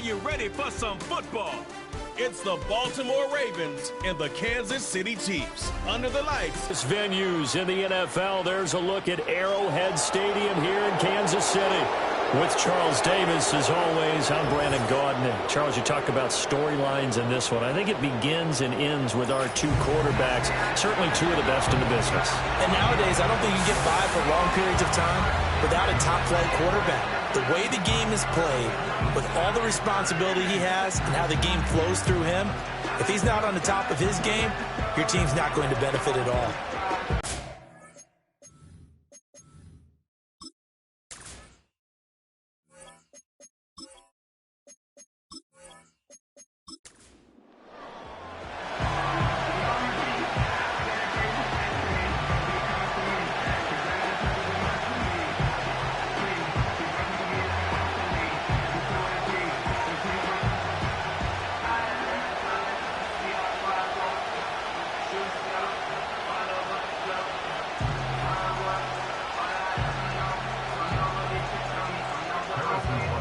Are you ready for some football? It's the Baltimore Ravens and the Kansas City Chiefs under the lights. Venues in the NFL. There's a look at Arrowhead Stadium here in Kansas City. With Charles Davis, as always, I'm Brandon Gaudin. Charles, you talk about storylines in this one. I think it begins and ends with our two quarterbacks, certainly two of the best in the business. And nowadays, I don't think you can get by for long periods of time without a top-flight quarterback. The way the game is played, with all the responsibility he has and how the game flows through him, if he's not on the top of his game, your team's not going to benefit at all.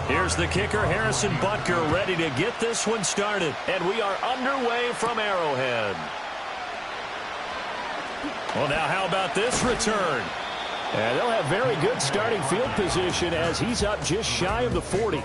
Here's the kicker, Harrison Butker, ready to get this one started. And we are underway from Arrowhead. Well, now how about this return? And they'll have very good starting field position as he's up just shy of the 40.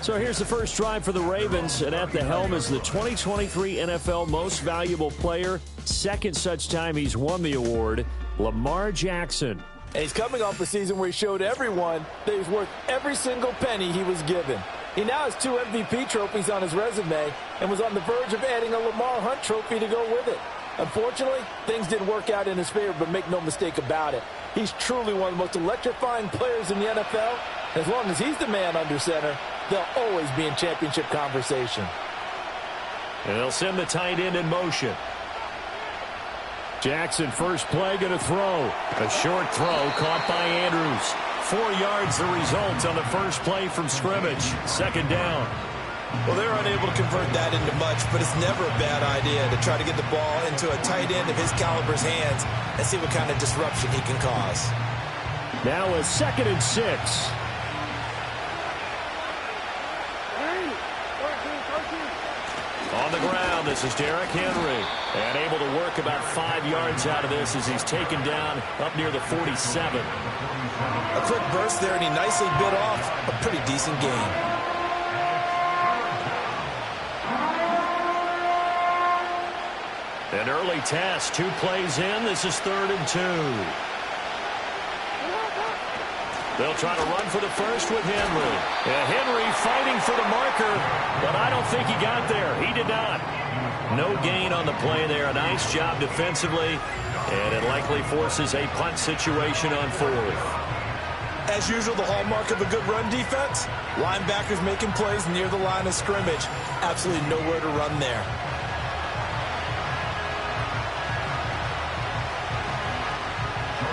So here's the first drive for the Ravens, and at the helm is the 2023 NFL Most Valuable Player. Second such time he's won the award, Lamar Jackson. And he's coming off a season where he showed everyone that he's worth every single penny he was given. He now has 2 MVP trophies on his resume and was on the verge of adding a Lamar Hunt trophy to go with it. Unfortunately, things didn't work out in his favor, but make no mistake about it. He's truly one of the most electrifying players in the NFL. As long as he's the man under center, they'll always be in championship conversation. And they'll send the tight end in motion. Jackson, first play, going to throw. A short throw caught by Andrews. 4 yards the result on the first play from scrimmage. Second down. Well, they're unable to convert that into much, but it's never a bad idea to try to get the ball into a tight end of his caliber's hands and see what kind of disruption he can cause. Now a 2nd and 6. On the ground, this is Derrick Henry. And able to work about 5 yards out of this as he's taken down up near the 47. A quick burst there, and he nicely bit off a pretty decent gain. An early test, 2 plays in. This is 3rd and 2. They'll try to run for the first with Henry. Henry fighting for the marker, but I don't think he got there. He did not. No gain on the play there. A nice job defensively, and it likely forces a punt situation on 4th. As usual, the hallmark of a good run defense, linebackers making plays near the line of scrimmage. Absolutely nowhere to run there.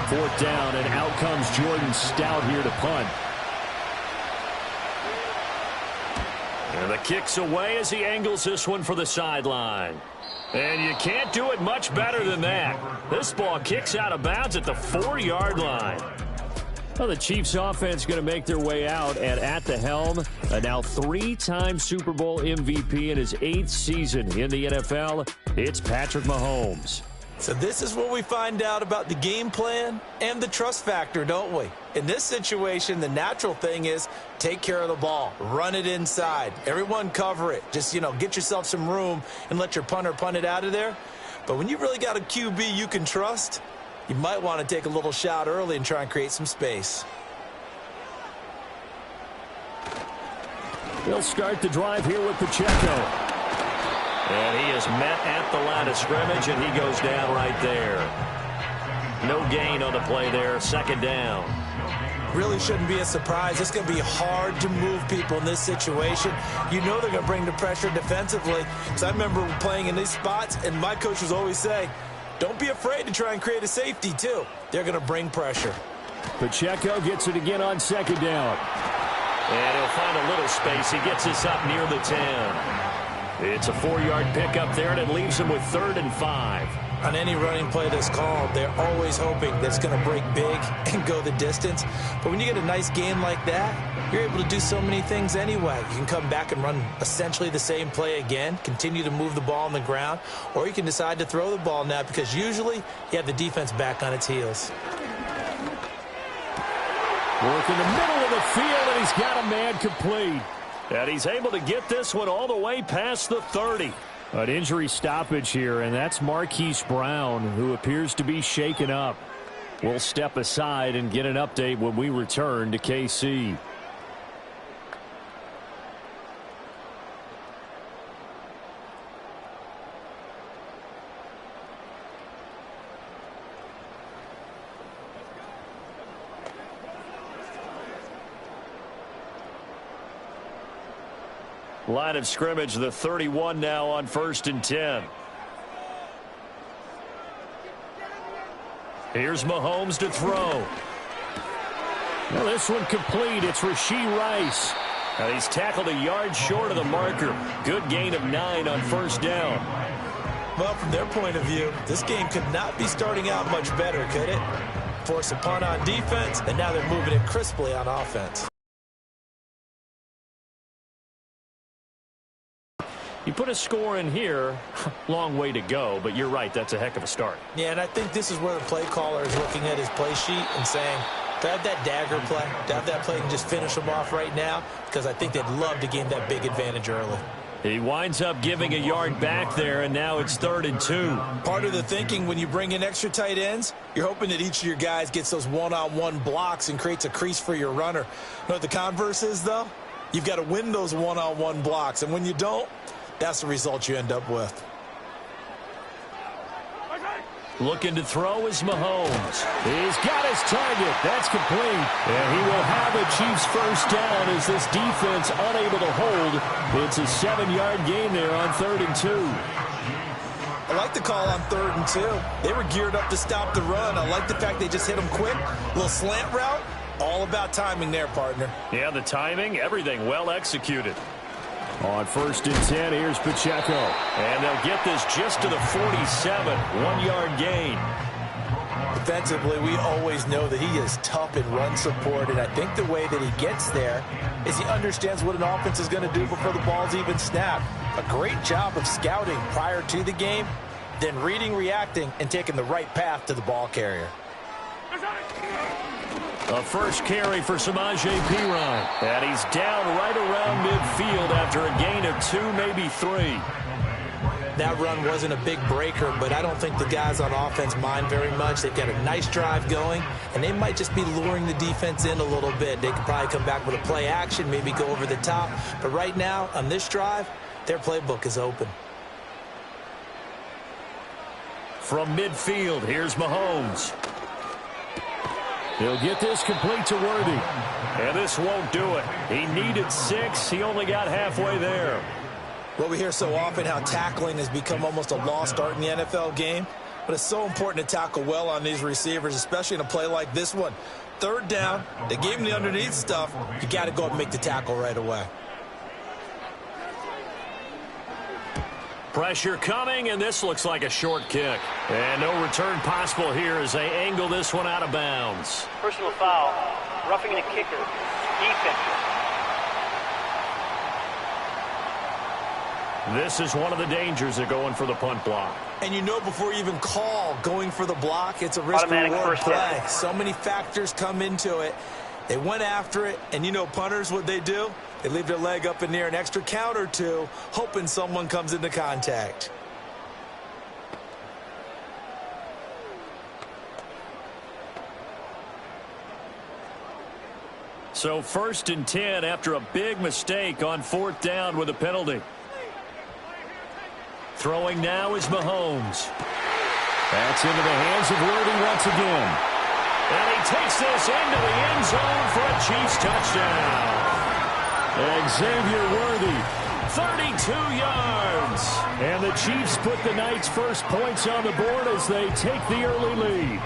Fourth down, and out comes Jordan Stout here to punt. And the kick's away as he angles this one for the sideline. And you can't do it much better than that. This ball kicks out of bounds at the 4-yard line. Well, the Chiefs offense going to make their way out, and at the helm, a now 3-time Super Bowl MVP in his 8th season in the NFL, it's Patrick Mahomes. So this is where we find out about the game plan and the trust factor, don't we? In this situation, the natural thing is take care of the ball, run it inside, everyone cover it. Just, get yourself some room and let your punter punt it out of there. But when you really got a QB you can trust, you might want to take a little shot early and try and create some space. They'll start the drive here with Pacheco. And he is met at the line of scrimmage, and he goes down right there. No gain on the play there, 2nd down. Really shouldn't be a surprise. It's going to be hard to move people in this situation. You know they're going to bring the pressure defensively. Because I remember playing in these spots, and my coach was always say, don't be afraid to try and create a safety, too. They're going to bring pressure. Pacheco gets it again on 2nd down. And he'll find a little space. He gets this up near the 10. It's a 4-yard pickup there, and it leaves him with 3rd and 5. On any running play that's called, they're always hoping that it's going to break big and go the distance. But when you get a nice game like that, you're able to do so many things anyway. You can come back and run essentially the same play again, continue to move the ball on the ground, or you can decide to throw the ball now because usually you have the defense back on its heels. Work in the middle of the field, and he's got a man complete. And he's able to get this one all the way past the 30. An injury stoppage here, and that's Marquise Brown, who appears to be shaken up. We'll step aside and get an update when we return to KC. Line of scrimmage, the 31 now on 1st and 10. Here's Mahomes to throw. Well, this one complete. It's Rashee Rice. And he's tackled a yard short of the marker. Good gain of 9 on 1st down. Well, from their point of view, this game could not be starting out much better, could it? Force a punt on defense, and now they're moving it crisply on offense. You put a score in here, long way to go, but you're right, that's a heck of a start. Yeah, and I think this is where the play caller is looking at his play sheet and saying, do I have that dagger play? Do I have that play and just finish them off right now? Because I think they'd love to gain that big advantage early. He winds up giving a yard back there, and now it's 3rd and 2. Part of the thinking when you bring in extra tight ends, you're hoping that each of your guys gets those one-on-one blocks and creates a crease for your runner. You know what the converse is, though? You've got to win those one-on-one blocks, and when you don't, that's the result you end up with. Looking to throw is Mahomes. He's got his target. That's complete. And he will have a Chiefs first down as this defense unable to hold. It's a 7-yard gain there on 3rd and 2. I like the call on 3rd and 2. They were geared up to stop the run. I like the fact they just hit them quick. A little slant route. All about timing there, partner. Yeah, the timing, everything well executed. On 1st and 10, here's Pacheco. And they'll get this just to the 47. 1-yard gain. Defensively, we always know that he is tough in run support, and I think the way that he gets there is he understands what an offense is going to do before the ball's even snapped. A great job of scouting prior to the game, then reading, reacting, and taking the right path to the ball carrier. A first carry for Samaje Perine. And he's down right around midfield after a gain of 2, maybe 3. That run wasn't a big breaker, but I don't think the guys on offense mind very much. They've got a nice drive going, and they might just be luring the defense in a little bit. They could probably come back with a play action, maybe go over the top. But right now, on this drive, their playbook is open. From midfield, here's Mahomes. He'll get this complete to Worthy. And this won't do it. He needed 6. He only got halfway there. Well, we hear so often how tackling has become almost a lost art in the NFL game. But it's so important to tackle well on these receivers, especially in a play like this one. 3rd down, they gave him the underneath stuff. You got to go up and make the tackle right away. Pressure coming, and this looks like a short kick. And no return possible here as they angle this one out of bounds. Personal foul, roughing the kicker, defense. This is one of the dangers of going for the punt block. And you know before you even call going for the block, it's a risk-reward play. So many factors come into it. They went after it, and you know punters, what they do? They leave their leg up in the air an extra count or two, hoping someone comes into contact. So 1st and 10 after a big mistake on 4th down with a penalty. Throwing now is Mahomes. That's into the hands of Worthy once again. And he takes this into the end zone for a Chiefs touchdown. Xavier Worthy, 32 yards. And the Chiefs put the Knights' first points on the board as they take the early lead.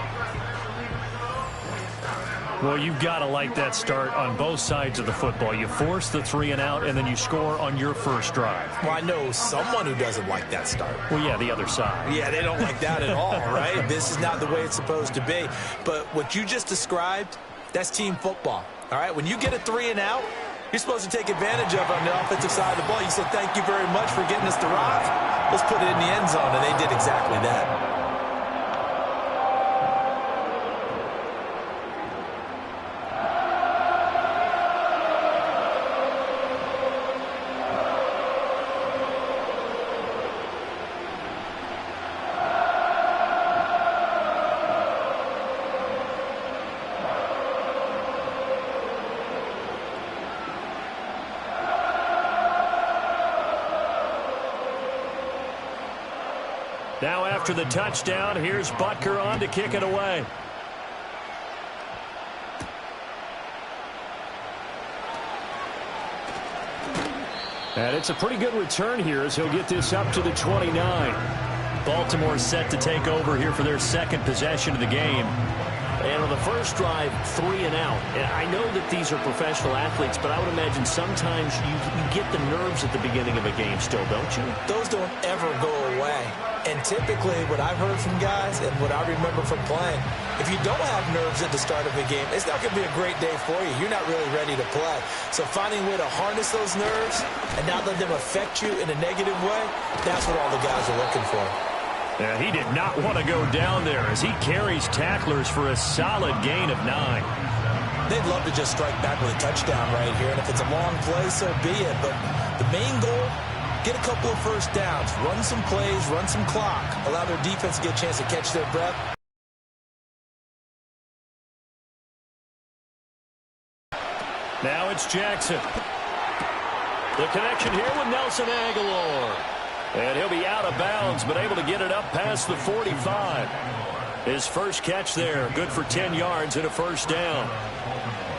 Well, you've got to like that start on both sides of the football. You force the 3 and out, and then you score on your first drive. Well, I know someone who doesn't like that start. Well, yeah, the other side. Yeah, they don't like that at all, right? This is not the way it's supposed to be. But what you just described, that's team football, all right? When you get a 3 and out, you're supposed to take advantage of it on the offensive side of the ball. You said, thank you very much for getting us the drive. Let's put it in the end zone, and they did exactly that. Now after the touchdown, here's Butker on to kick it away. And it's a pretty good return here as he'll get this up to the 29. Baltimore set to take over here for their second possession of the game. And on the first drive, 3 and out. And I know that these are professional athletes, but I would imagine sometimes you get the nerves at the beginning of a game still, don't you? Those don't ever go away. And typically what I've heard from guys and what I remember from playing, if you don't have nerves at the start of a game, it's not going to be a great day for you. You're not really ready to play. So finding a way to harness those nerves and not let them affect you in a negative way, that's what all the guys are looking for. Yeah, he did not want to go down there as he carries tacklers for a solid gain of 9. They'd love to just strike back with a touchdown right here, and if it's a long play, so be it. But the main goal, get a couple of first downs, run some plays, run some clock, allow their defense to get a chance to catch their breath. Now it's Jackson. The connection here with Nelson Aguilar. And he'll be out of bounds, but able to get it up past the 45. His first catch there, good for 10 yards and a first down.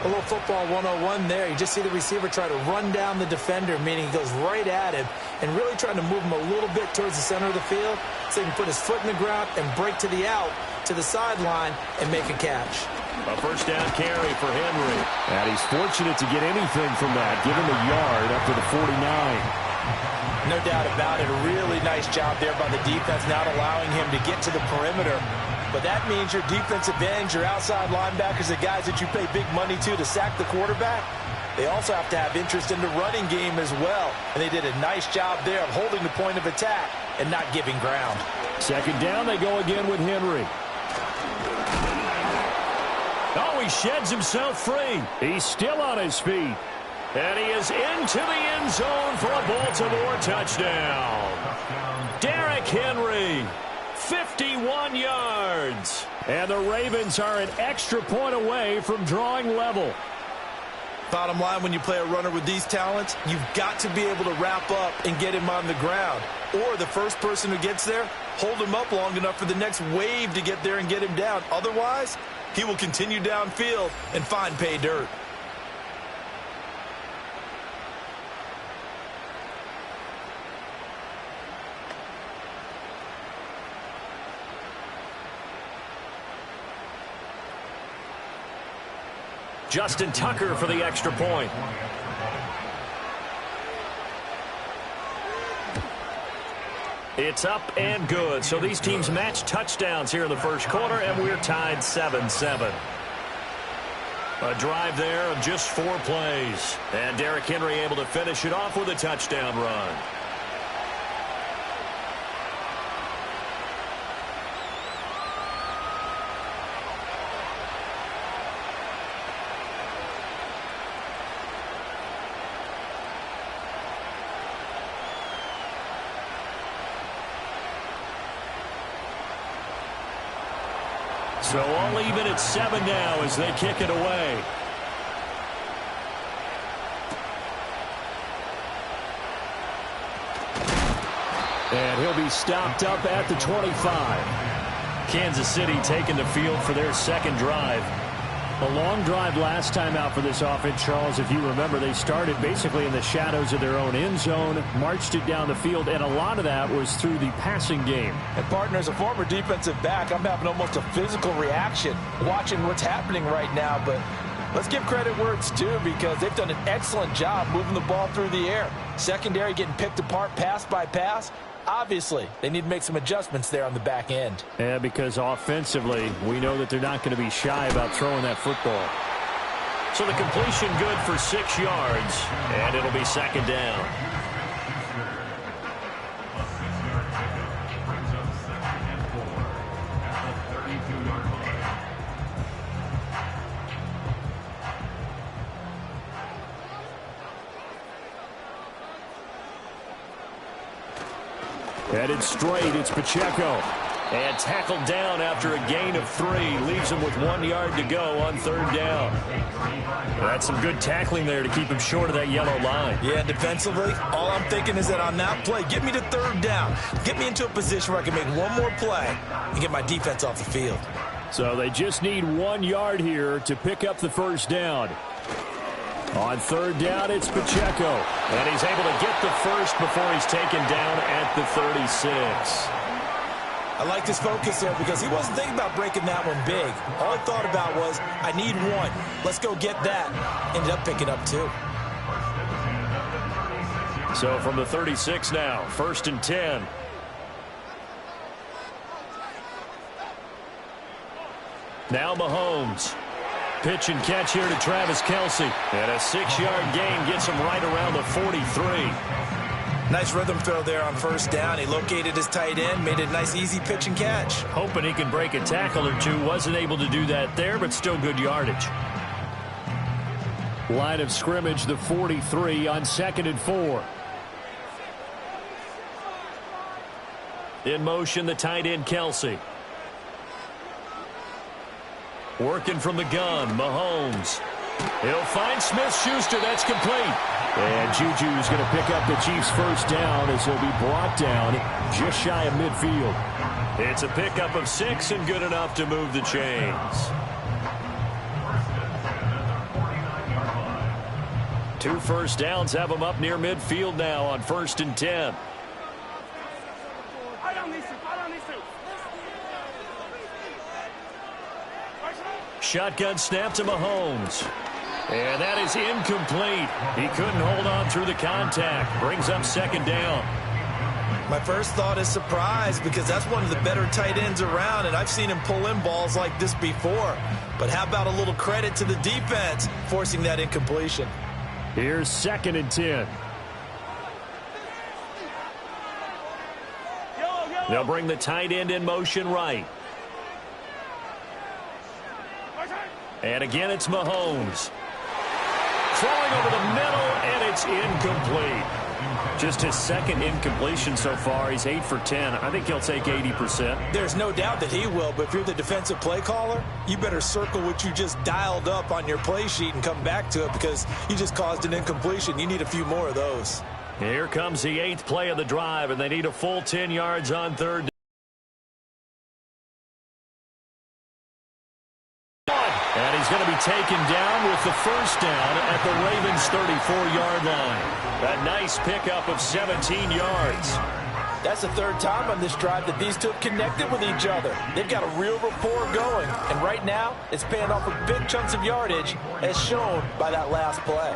A little football 101 there. You just see the receiver try to run down the defender, meaning he goes right at him and really trying to move him a little bit towards the center of the field so he can put his foot in the ground and break to the out, to the sideline, and make a catch. A first down carry for Henry. And he's fortunate to get anything from that, give him a yard up to the 49. No doubt about it. A really nice job there by the defense, not allowing him to get to the perimeter. But that means your defensive ends, your outside linebackers, the guys that you pay big money to sack the quarterback, they also have to have interest in the running game as well. And they did a nice job there of holding the point of attack and not giving ground. Second down, they go again with Henry. Oh, he sheds himself free. He's still on his feet. And he is into the end zone for a Baltimore touchdown. Derrick Henry, 51 yards. And the Ravens are an extra point away from drawing level. Bottom line, when you play a runner with these talents, you've got to be able to wrap up and get him on the ground. Or the first person who gets there, hold him up long enough for the next wave to get there and get him down. Otherwise, he will continue downfield and find pay dirt. Justin Tucker for the extra point. It's up and good. So these teams match touchdowns here in the first quarter, and we're tied 7-7. A drive there of just 4 plays. And Derrick Henry able to finish it off with a touchdown run. So all even at 7 now as they kick it away. And he'll be stopped up at the 25. Kansas City taking the field for their second drive. A long drive last time out for this offense, Charles. If you remember, they started basically in the shadows of their own end zone, marched it down the field, and a lot of that was through the passing game. And, partner, as a former defensive back, I'm having almost a physical reaction watching what's happening right now. But let's give credit where it's due, because they've done an excellent job moving the ball through the air. Secondary getting picked apart pass by pass. Obviously, they need to make some adjustments there on the back end. Yeah, because offensively, we know that they're not going to be shy about throwing that football. So the completion good for 6 yards, and it'll be second down. Headed straight, it's Pacheco. And tackled down after a gain of 3. Leaves him with 1 yard to go on third down. That's some good tackling there to keep him short of that yellow line. Yeah, defensively, all I'm thinking is that on that play, get me to third down. Get me into a position where I can make one more play and get my defense off the field. So they just need 1 yard here to pick up the first down. On third down, it's Pacheco. And he's able to get the first before he's taken down at the 36. I like his focus there because he wasn't thinking about breaking that one big. All he thought about was, I need 1. Let's go get that. Ended up picking up 2. So from the 36 now, 1st and 10. Now Mahomes. Pitch and catch here to Travis Kelce. And a 6-yard gain gets him right around the 43. Nice rhythm throw there on first down. He located his tight end, made it a nice, easy pitch and catch. Hoping he can break a tackle or two. Wasn't able to do that there, but still good yardage. Line of scrimmage, the 43 on 2nd and 4. In motion, the tight end, Kelce. Working from the gun, Mahomes. He'll find Smith-Schuster. That's complete. And Juju's going to pick up the Chiefs' first down as he'll be brought down just shy of midfield. It's a pickup of 6 and good enough to move the chains. 2 first downs have them up near midfield now on 1st and 10. Shotgun snap to Mahomes. And that is incomplete. He couldn't hold on through the contact. Brings up 2nd down. My first thought is surprise, because that's one of the better tight ends around, and I've seen him pull in balls like this before. But how about a little credit to the defense forcing that incompletion? Here's 2nd and 10. They'll bring the tight end in motion right. And again, it's Mahomes. Throwing over the middle, and it's incomplete. Just his 2nd incompletion so far. He's 8 for 10. I think he'll take 80%. There's no doubt that he will, but if you're the defensive play caller, you better circle what you just dialed up on your play sheet and come back to it, because you just caused an incompletion. You need a few more of those. Here comes the 8th play of the drive, and they need a full 10 yards on third down. And he's going to be taken down with the first down at the Ravens' 34-yard line. A nice pickup of 17 yards. That's the 3rd time on this drive that these two have connected with each other. They've got a real rapport going, and right now it's paying off with big chunks of yardage, as shown by that last play.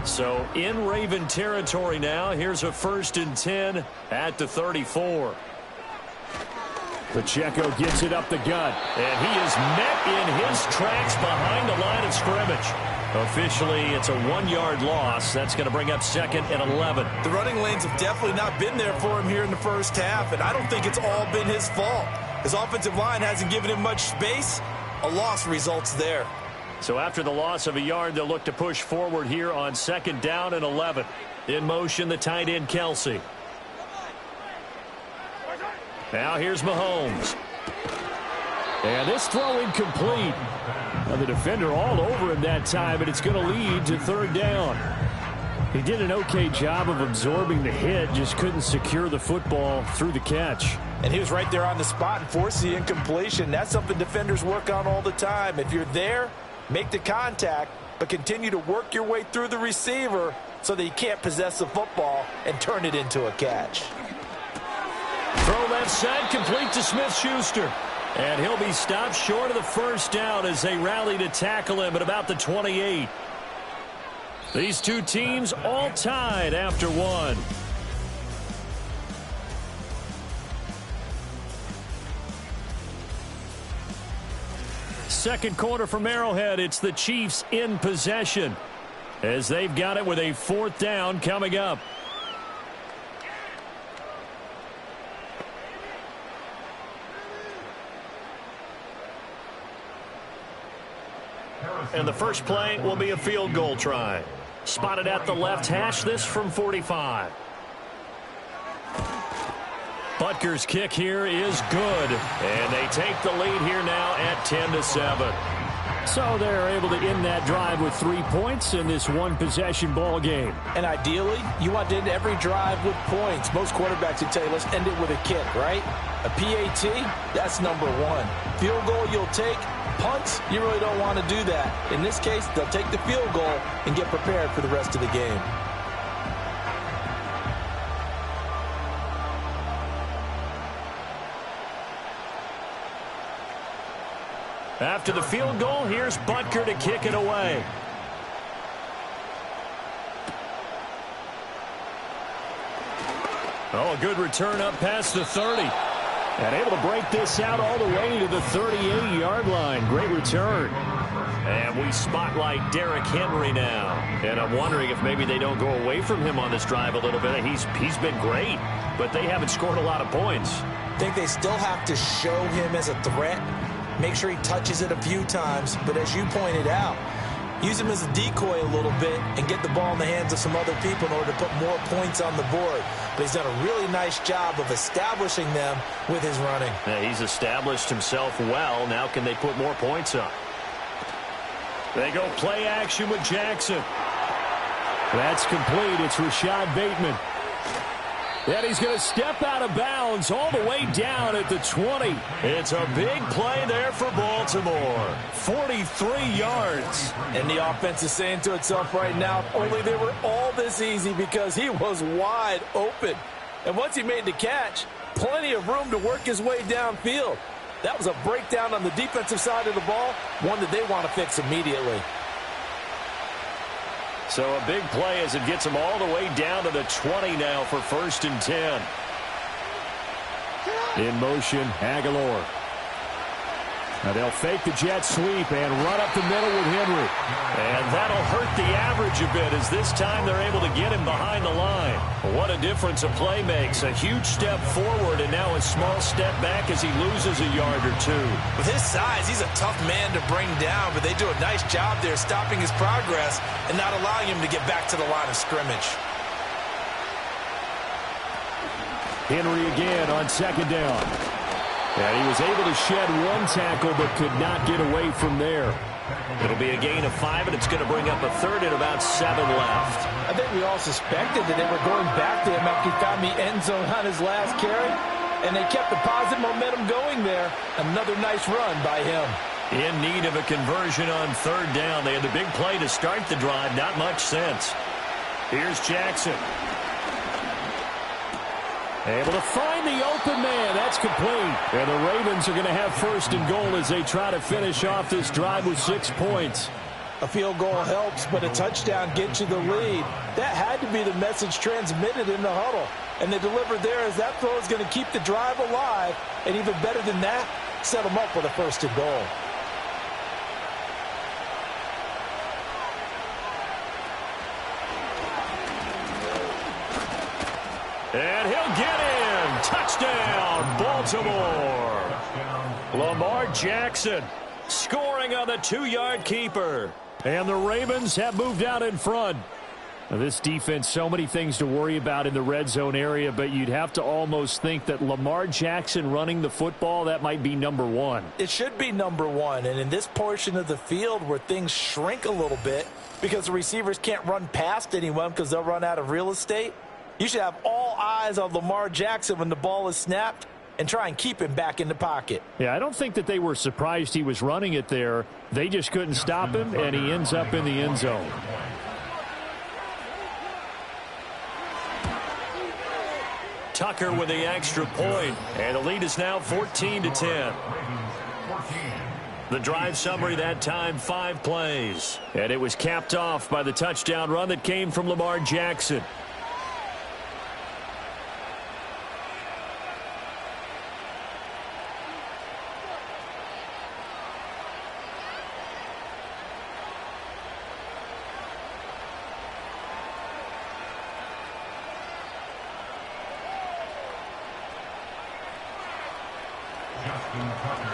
So in Raven territory now, here's a 1st and 10 at the 34. Pacheco gets it up the gut, and he is met in his tracks behind the line of scrimmage. Officially, it's a 1-yard loss. That's going to bring up 2nd and 11. The running lanes have definitely not been there for him here in the first half, and I don't think it's all been his fault. His offensive line hasn't given him much space. A loss results there. So after the loss of a yard, they'll look to push forward here on 2nd down and 11. In motion, the tight end, Kelce. Now here's Mahomes. And this throw incomplete. Now the defender all over him that time, and it's going to lead to 3rd down. He did an okay job of absorbing the hit, just couldn't secure the football through the catch. And he was right there on the spot and forced the incompletion. That's something defenders work on all the time. If you're there, make the contact, but continue to work your way through the receiver so that you can't possess the football and turn it into a catch. Throw left side, complete to Smith-Schuster. And he'll be stopped short of the first down as they rally to tackle him at about the 28. These two teams all tied after one. Second quarter from Arrowhead. It's the Chiefs in possession as they've got it with a fourth down coming up. And the first play will be a field goal try. Spotted at the left hash, this from 45. Butker's kick here is good. And they take the lead here now at 10-7. So they're able to end that drive with 3 points in this one-possession ball game. And ideally, you want to end every drive with points. Most quarterbacks would tell you, let's end it with a kick, right? A PAT, that's number one. Field goal you'll take. Punts, you really don't want to do that. In this case, they'll take the field goal and get prepared for the rest of the game. After the field goal, here's Butker to kick it away. Oh, a good return up past the 30. And able to break this out all the way to the 38-yard line. Great return. And we spotlight Derrick Henry now. And I'm wondering if maybe they don't go away from him on this drive a little bit. He's been great, but they haven't scored a lot of points. I think they still have to show him as a threat. Make sure he touches it a few times. But as you pointed out, use him as a decoy a little bit and get the ball in the hands of some other people in order to put more points on the board. But he's done a really nice job of establishing them with his running. Yeah, he's established himself well. Now can they put more points up? They go play action with Jackson. That's complete. It's Rashad Bateman. And he's going to step out of bounds all the way down at the 20. It's a big play there for Baltimore. 43 yards. And the offense is saying to itself right now, only they were all this easy because he was wide open. And once he made the catch, plenty of room to work his way downfield. That was a breakdown on the defensive side of the ball, one that they want to fix immediately. So a big play as it gets them all the way down to the 20 now for 1st and 10. In motion, Aguilar. Now they'll fake the jet sweep and run up the middle with Henry. And that'll hurt the average a bit as this time they're able to get him behind the line. What a difference a play makes. A huge step forward and now a small step back as he loses a yard or two. With his size, he's a tough man to bring down, but they do a nice job there stopping his progress and not allowing him to get back to the line of scrimmage. Henry again on 2nd down. And he was able to shed one tackle but could not get away from there. It'll be a gain of 5, and it's going to bring up a 3rd and about 7 left. I think we all suspected that they were going back to him after he found the end zone on his last carry, and they kept the positive momentum going there. Another nice run by him. In need of a conversion on 3rd down. They had the big play to start the drive. Not much sense. Here's Jackson. Able to find the open man. That's complete. And the Ravens are going to have 1st and goal as they try to finish off this drive with 6 points. A field goal helps, but a touchdown gets you the lead. That had to be the message transmitted in the huddle. And they delivered there as that throw is going to keep the drive alive. And even better than that, set them up with a 1st and goal. And he'll get in. Touchdown, Baltimore. Lamar Jackson scoring on the 2-yard keeper. And the Ravens have moved out in front. Now, this defense, so many things to worry about in the red zone area, but you'd have to almost think that Lamar Jackson running the football, that might be number one. It should be number one, and in this portion of the field where things shrink a little bit because the receivers can't run past anyone because they'll run out of real estate, you should have all eyes on Lamar Jackson when the ball is snapped and try and keep him back in the pocket. Yeah, I don't think that they were surprised he was running it there. They just couldn't stop him, and he ends up in the end zone. Tucker with the extra point, and the lead is now 14-10. The drive summary that time, 5 plays. And it was capped off by the touchdown run that came from Lamar Jackson.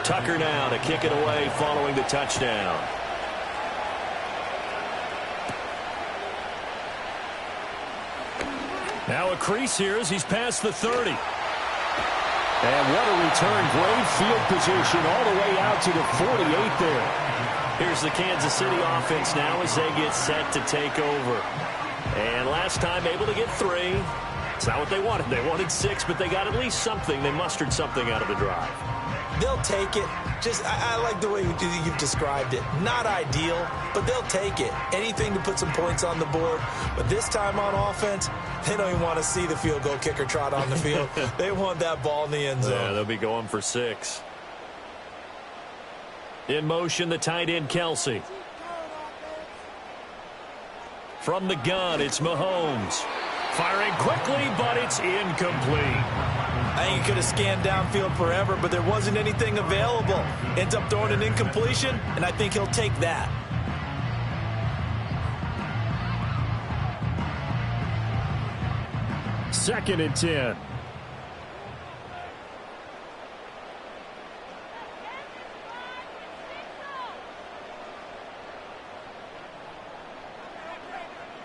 Tucker now to kick it away following the touchdown. Now a crease here as he's past the 30. And what a return. Great field position all the way out to the 48 there. Here's the Kansas City offense now as they get set to take over. And last time able to get 3. It's not what they wanted. They wanted 6, but they got at least something. They mustered something out of the drive. They'll take it. I like the way you've described it. Not ideal, but they'll take it. Anything to put some points on the board. But this time on offense, they don't even want to see the field goal kicker trot on the field. They want that ball in the end zone. Yeah, they'll be going for 6. In motion, the tight end, Kelsey. From the gun, it's Mahomes. Firing quickly, but it's incomplete. I think he could have scanned downfield forever, but there wasn't anything available. Ends up throwing an incompletion, and I think he'll take that. Second and 10.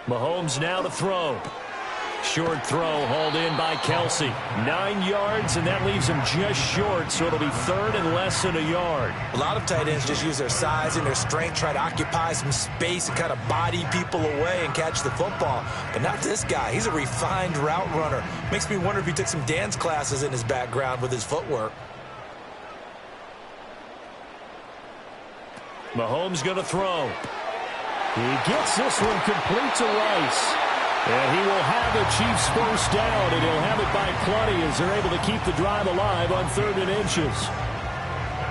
Mahomes now to throw. Short throw hauled in by Kelsey. 9 yards, and that leaves him just short, so it'll be 3rd and less than a yard. A lot of tight ends just use their size and their strength, try to occupy some space and kind of body people away and catch the football. But not this guy. He's a refined route runner. Makes me wonder if he took some dance classes in his background with his footwork. Mahomes going to throw. He gets this one complete to Rice. And he will have the Chiefs first down, and he'll have it by plenty as they're able to keep the drive alive on 3rd and inches.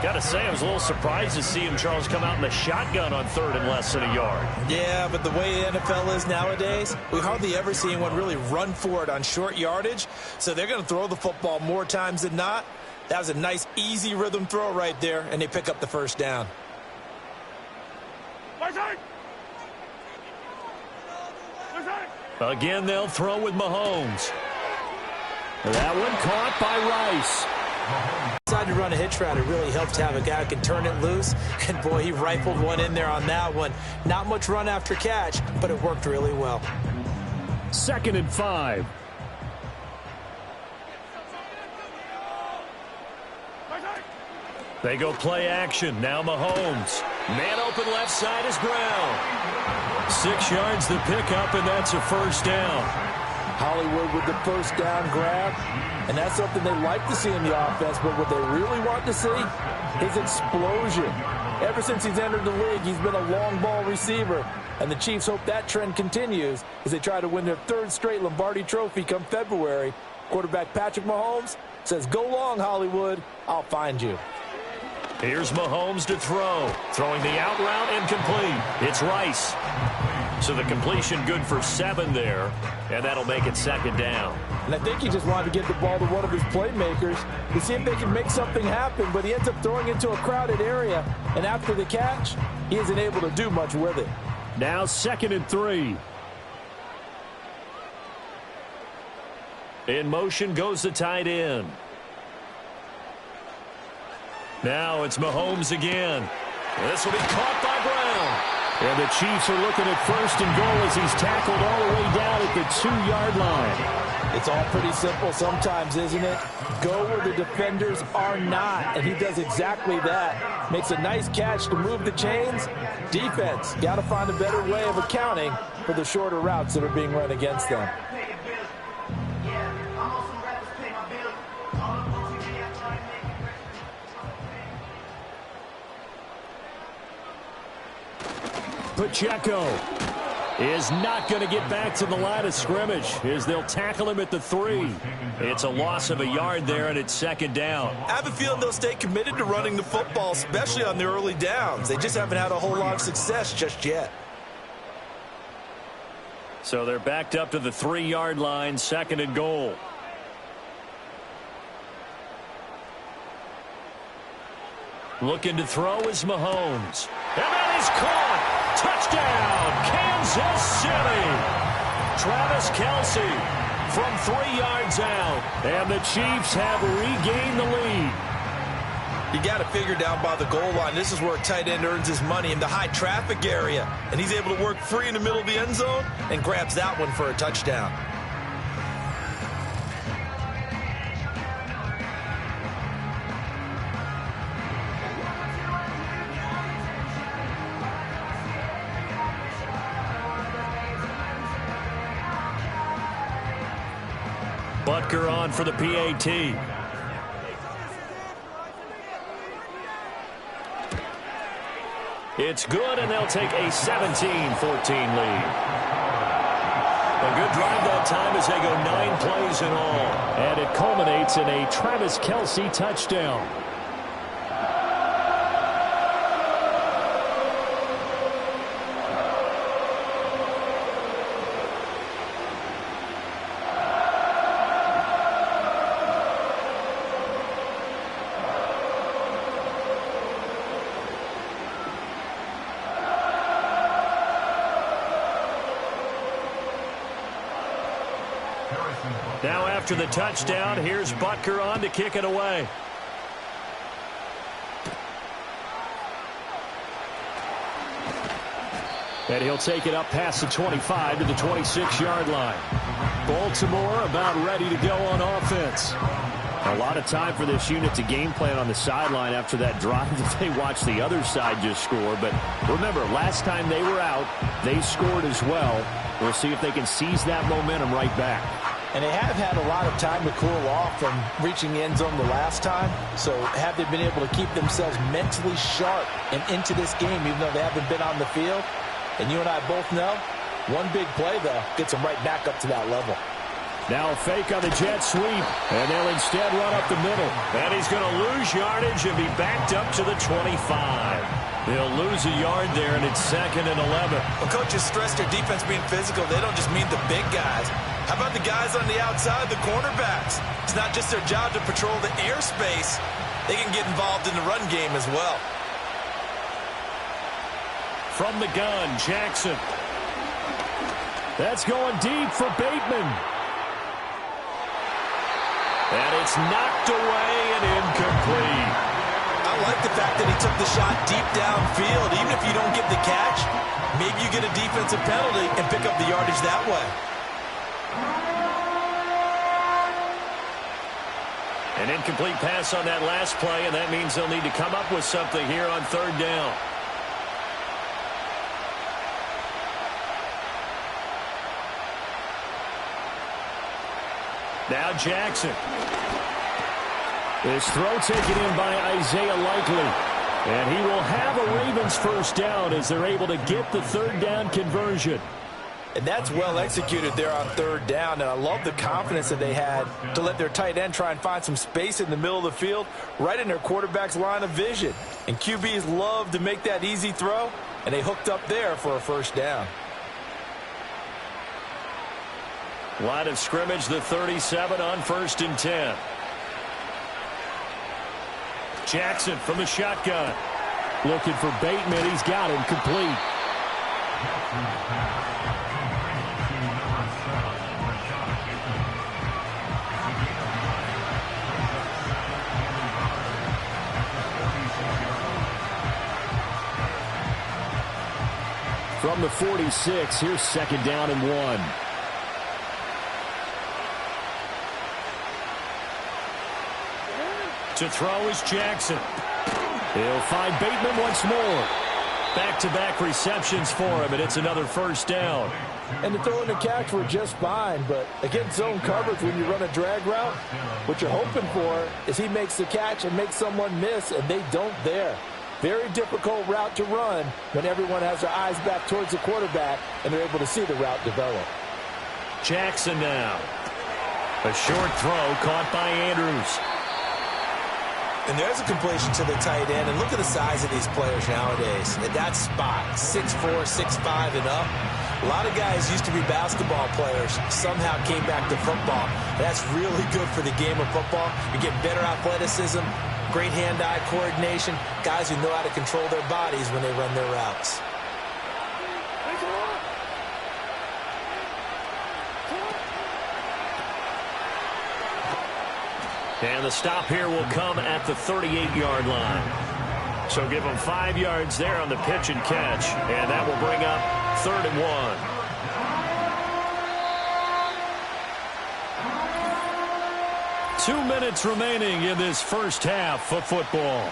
Got to say, I was a little surprised to see him, Charles, come out in the shotgun on 3rd and less than a yard. Yeah, but the way the NFL is nowadays, we hardly ever see anyone really run for it on short yardage. So they're going to throw the football more times than not. That was a nice, easy rhythm throw right there, and they pick up the first down. Again, they'll throw with Mahomes. That one caught by Rice. Decided to run a hitch route. It really helps to have a guy who can turn it loose. And, boy, he rifled one in there on that one. Not much run after catch, but it worked really well. 2nd and 5. They go play action. Now Mahomes. Man open left side is Brown. 6 yards the pickup, and that's a first down. Hollywood with the first down grab. And that's something they like to see in the offense, but what they really want to see is explosion. Ever since he's entered the league, he's been a long ball receiver. And the Chiefs hope that trend continues as they try to win their 3rd straight Lombardi Trophy come February. Quarterback Patrick Mahomes says, "Go long, Hollywood. I'll find you." Here's Mahomes to throw. Throwing the out route incomplete. It's Rice. So the completion good for 7 there, and that'll make it 2nd down. And I think he just wanted to get the ball to one of his playmakers to see if they can make something happen, but he ends up throwing into a crowded area, and after the catch, he isn't able to do much with it. Now 2nd and 3. In motion goes the tight end. Now it's Mahomes again. This will be caught by Brown. And the Chiefs are looking at first and goal as he's tackled all the way down at the 2-yard line. It's all pretty simple sometimes, isn't it? Go where the defenders are not, and he does exactly that. Makes a nice catch to move the chains. Defense, got to find a better way of accounting for the shorter routes that are being run against them. Pacheco is not going to get back to the line of scrimmage as they'll tackle him at the 3. It's a loss of a yard there, and it's second down. I have a feeling they'll stay committed to running the football, especially on the early downs. They just haven't had a whole lot of success just yet. So they're backed up to the 3-yard line, second and goal. Looking to throw is Mahomes. And that is caught. Touchdown, Kansas City. Travis Kelce from 3 yards out. And the Chiefs have regained the lead. You got to figure down by the goal line. This is where a tight end earns his money, in the high traffic area. And he's able to work free in the middle of the end zone and grabs that one for a touchdown. Butker on for the PAT. It's good, and they'll take a 17-14 lead. A good drive that time as they go 9 plays in all. And it culminates in a Travis Kelce touchdown. Now after the touchdown, here's Butker on to kick it away. And he'll take it up past the 25 to the 26-yard line. Baltimore about ready to go on offense. A lot of time for this unit to game plan on the sideline after that drive that they watched the other side just score. But remember, last time they were out, they scored as well. We'll see if they can seize that momentum right back. And they have had a lot of time to cool off from reaching the end zone the last time. So have they been able to keep themselves mentally sharp and into this game, even though they haven't been on the field? And you and I both know, one big play, though, gets them right back up to that level. Now a fake on the jet sweep, and they'll instead run up the middle. And he's going to lose yardage and be backed up to the 25. They'll lose a yard there, and it's 2nd and 11. Well, coaches stress their defense being physical. They don't just mean the big guys. How about the guys on the outside, the cornerbacks? It's not just their job to patrol the airspace. They can get involved in the run game as well. From the gun, Jackson. That's going deep for Bateman. And it's knocked away and incomplete. I like the fact that he took the shot deep downfield. Even if you don't get the catch, maybe you get a defensive penalty and pick up the yardage that way. An incomplete pass on that last play, and that means they'll need to come up with something here on 3rd down. Now Jackson. This throw taken in by Isaiah Likely. And he will have a Ravens first down as they're able to get the 3rd down conversion. And that's well executed there on 3rd down. And I love the confidence that they had to let their tight end try and find some space in the middle of the field, right in their quarterback's line of vision. And QBs love to make that easy throw, and they hooked up there for a first down. Line of scrimmage, the 37 on 1st and 10. Jackson from the shotgun. Looking for Bateman. He's got him complete. From the 46, here's 2nd down and 1. To throw is Jackson. He'll find Bateman once more. Back-to-back receptions for him, and it's another 1st down. And the throw and the catch were just fine, but against zone coverage, when you run a drag route, what you're hoping for is he makes the catch and makes someone miss, and they don't there. Very difficult route to run when everyone has their eyes back towards the quarterback and they're able to see the route develop. Jackson now. A short throw caught by Andrews. And there's a completion to the tight end. And look at the size of these players nowadays. At that spot, 6'4", 6'5", and up. A lot of guys used to be basketball players, somehow came back to football. That's really good for the game of football. You get better athleticism, great hand-eye coordination, guys who know how to control their bodies when they run their routes. And the stop here will come at the 38-yard line. So give them 5 yards there on the pitch and catch. And that will bring up 3rd and 1. 2 minutes remaining in this first half of football.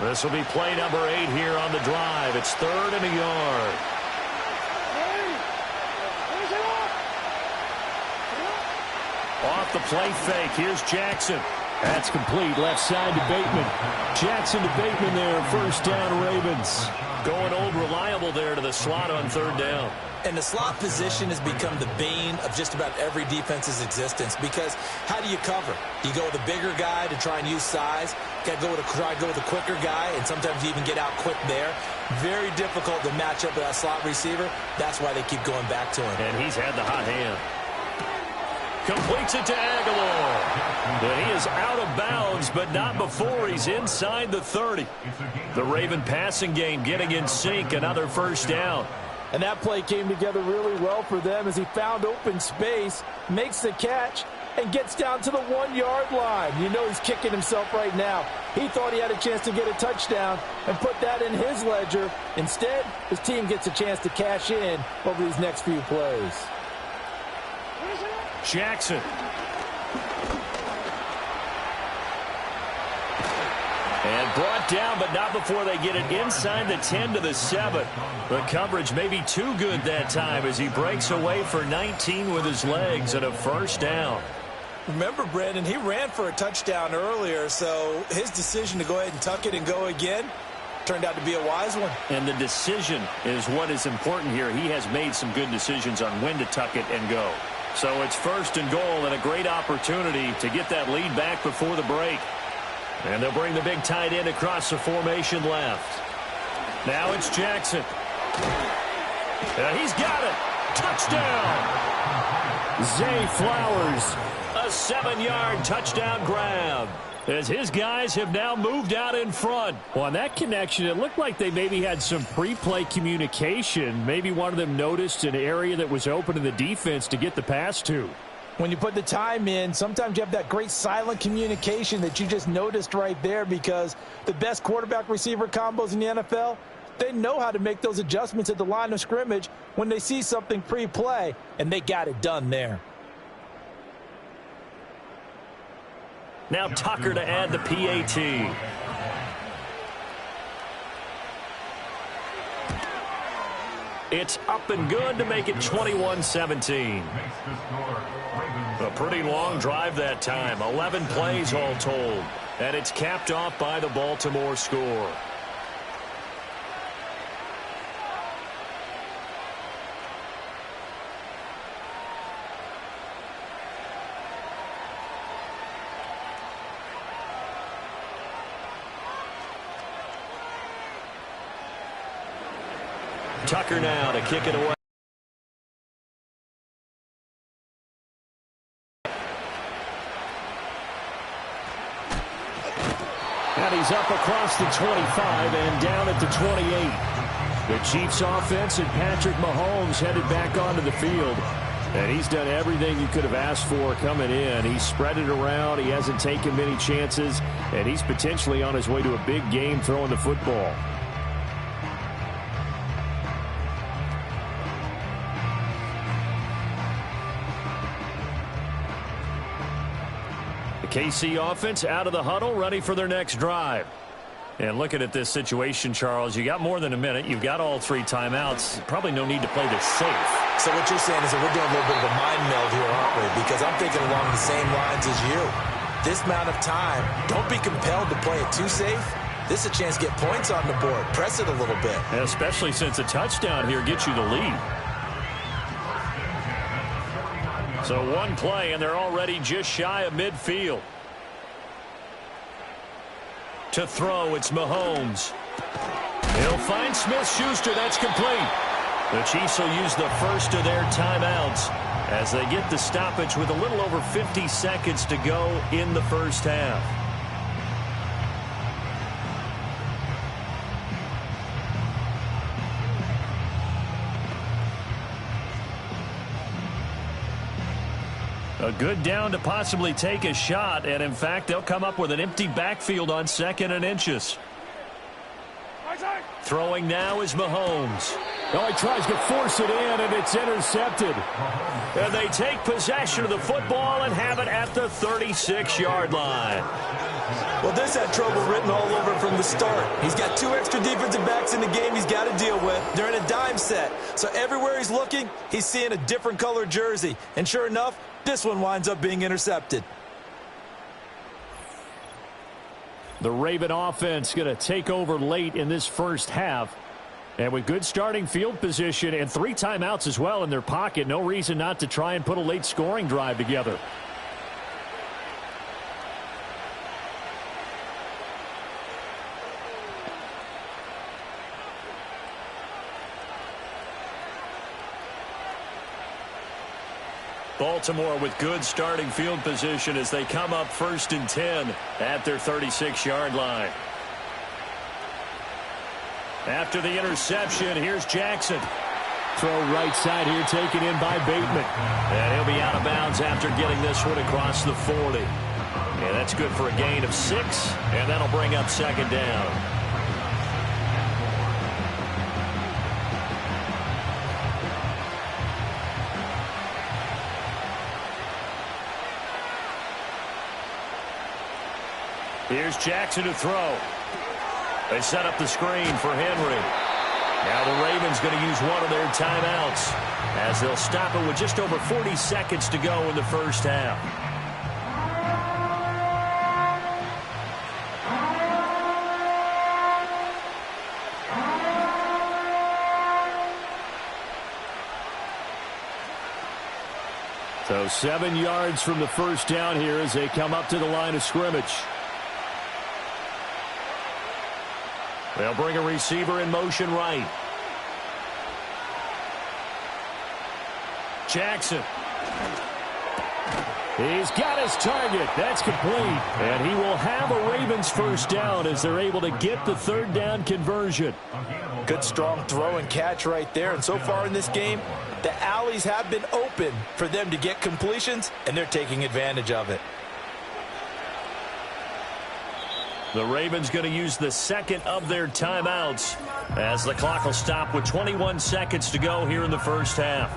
This will be play number 8 here on the drive. It's 3rd and a yard. Off the play fake. Here's Jackson. That's complete. Left side to Bateman. Jackson to Bateman there. 1st down, Ravens. Going old reliable there to the slot on 3rd down. And the slot position has become the bane of just about every defense's existence, because how do you cover? You go with a bigger guy to try and use size. You got to try to go with a quicker guy, and sometimes you even get out quick there. Very difficult to match up with that slot receiver. That's why they keep going back to him. And he's had the hot hand. Completes it to Aguilar. And he is out of bounds, but not before he's inside the 30. The Raven passing game getting in sync. Another 1st down. And that play came together really well for them as he found open space, makes the catch, and gets down to the 1-yard line. You know he's kicking himself right now. He thought he had a chance to get a touchdown and put that in his ledger. Instead, his team gets a chance to cash in over these next few plays. Jackson. And brought down, but not before they get it inside the 10 to the 7. The coverage may be too good that time as he breaks away for 19 with his legs and a 1st down. Remember, Brandon, he ran for a touchdown earlier, so his decision to go ahead and tuck it and go again turned out to be a wise one. And the decision is what is important here. He has made some good decisions on when to tuck it and go. So it's 1st and goal and a great opportunity to get that lead back before the break. And they'll bring the big tight end across the formation left. Now it's Jackson. He's got it. Touchdown. Zay Flowers. A 7-yard touchdown grab, as his guys have now moved out in front. Well, on that connection, it looked like they maybe had some pre-play communication. Maybe one of them noticed an area that was open in the defense to get the pass to. When you put the time in, sometimes you have that great silent communication that you just noticed right there, because the best quarterback-receiver combos in the NFL, they know how to make those adjustments at the line of scrimmage when they see something pre-play, and they got it done there. Now Tucker to add the PAT. It's up and good to make it 21-17. A pretty long drive that time. 11 plays all told. And it's capped off by the Baltimore score. Tucker now to kick it away. And he's up across the 25 and down at the 28. The Chiefs offense and Patrick Mahomes headed back onto the field. And he's done everything you could have asked for coming in. He's spread it around. He hasn't taken many chances. And he's potentially on his way to a big game throwing the football. KC offense out of the huddle, ready for their next drive. And looking at this situation, Charles, you got more than a minute. You've got all 3 timeouts. Probably no need to play this safe. So what you're saying is that we're doing a little bit of a mind meld here, aren't we? Because I'm thinking along the same lines as you. This amount of time, don't be compelled to play it too safe. This is a chance to get points on the board. Press it a little bit. And especially since a touchdown here gets you the lead. So one play, and they're already just shy of midfield. To throw, it's Mahomes. He'll find Smith-Schuster. That's complete. The Chiefs will use the first of their timeouts as they get the stoppage with a little over 50 seconds to go in the first half. A good down to possibly take a shot, and in fact, they'll come up with an empty backfield on 2nd and inches. Throwing now is Mahomes. Oh, he tries to force it in, and it's intercepted. And they take possession of the football and have it at the 36-yard line. Well, this had trouble written all over from the start. He's got 2 extra defensive backs in the game he's got to deal with. They're in a dime set. So everywhere he's looking, he's seeing a different color jersey. And sure enough, this one winds up being intercepted. The Raven offense going to take over late in this first half. And with good starting field position and 3 timeouts as well in their pocket, no reason not to try and put a late scoring drive together. Baltimore with good starting field position as they come up 1st and 10 at their 36-yard line. After the interception, here's Jackson. Throw right side here, taken in by Bateman. And he'll be out of bounds after getting this one across the 40. And that's good for a gain of 6, and that'll bring up 2nd down. Here's Jackson to throw. They set up the screen for Henry. Now the Ravens going to use one of their timeouts as they'll stop it with just over 40 seconds to go in the first half. So 7 yards from the first down here as they come up to the line of scrimmage. They'll bring a receiver in motion right. Jackson. He's got his target. That's complete. And he will have a Ravens first down as they're able to get the 3rd down conversion. Good strong throw and catch right there. And so far in this game, the alleys have been open for them to get completions, and they're taking advantage of it. The Ravens going to use the 2nd of their timeouts as the clock will stop with 21 seconds to go here in the first half.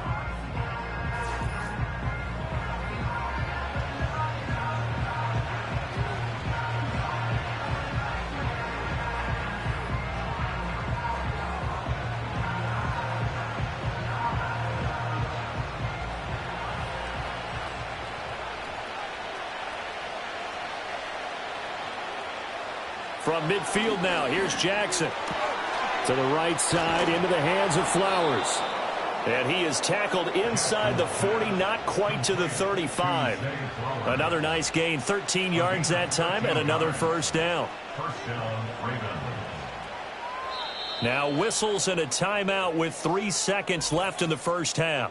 From midfield now, here's Jackson. To the right side, into the hands of Flowers. And he is tackled inside the 40, not quite to the 35. Another nice gain, 13 yards that time, and another first down. Now whistles and a timeout with 3 seconds left in the first half.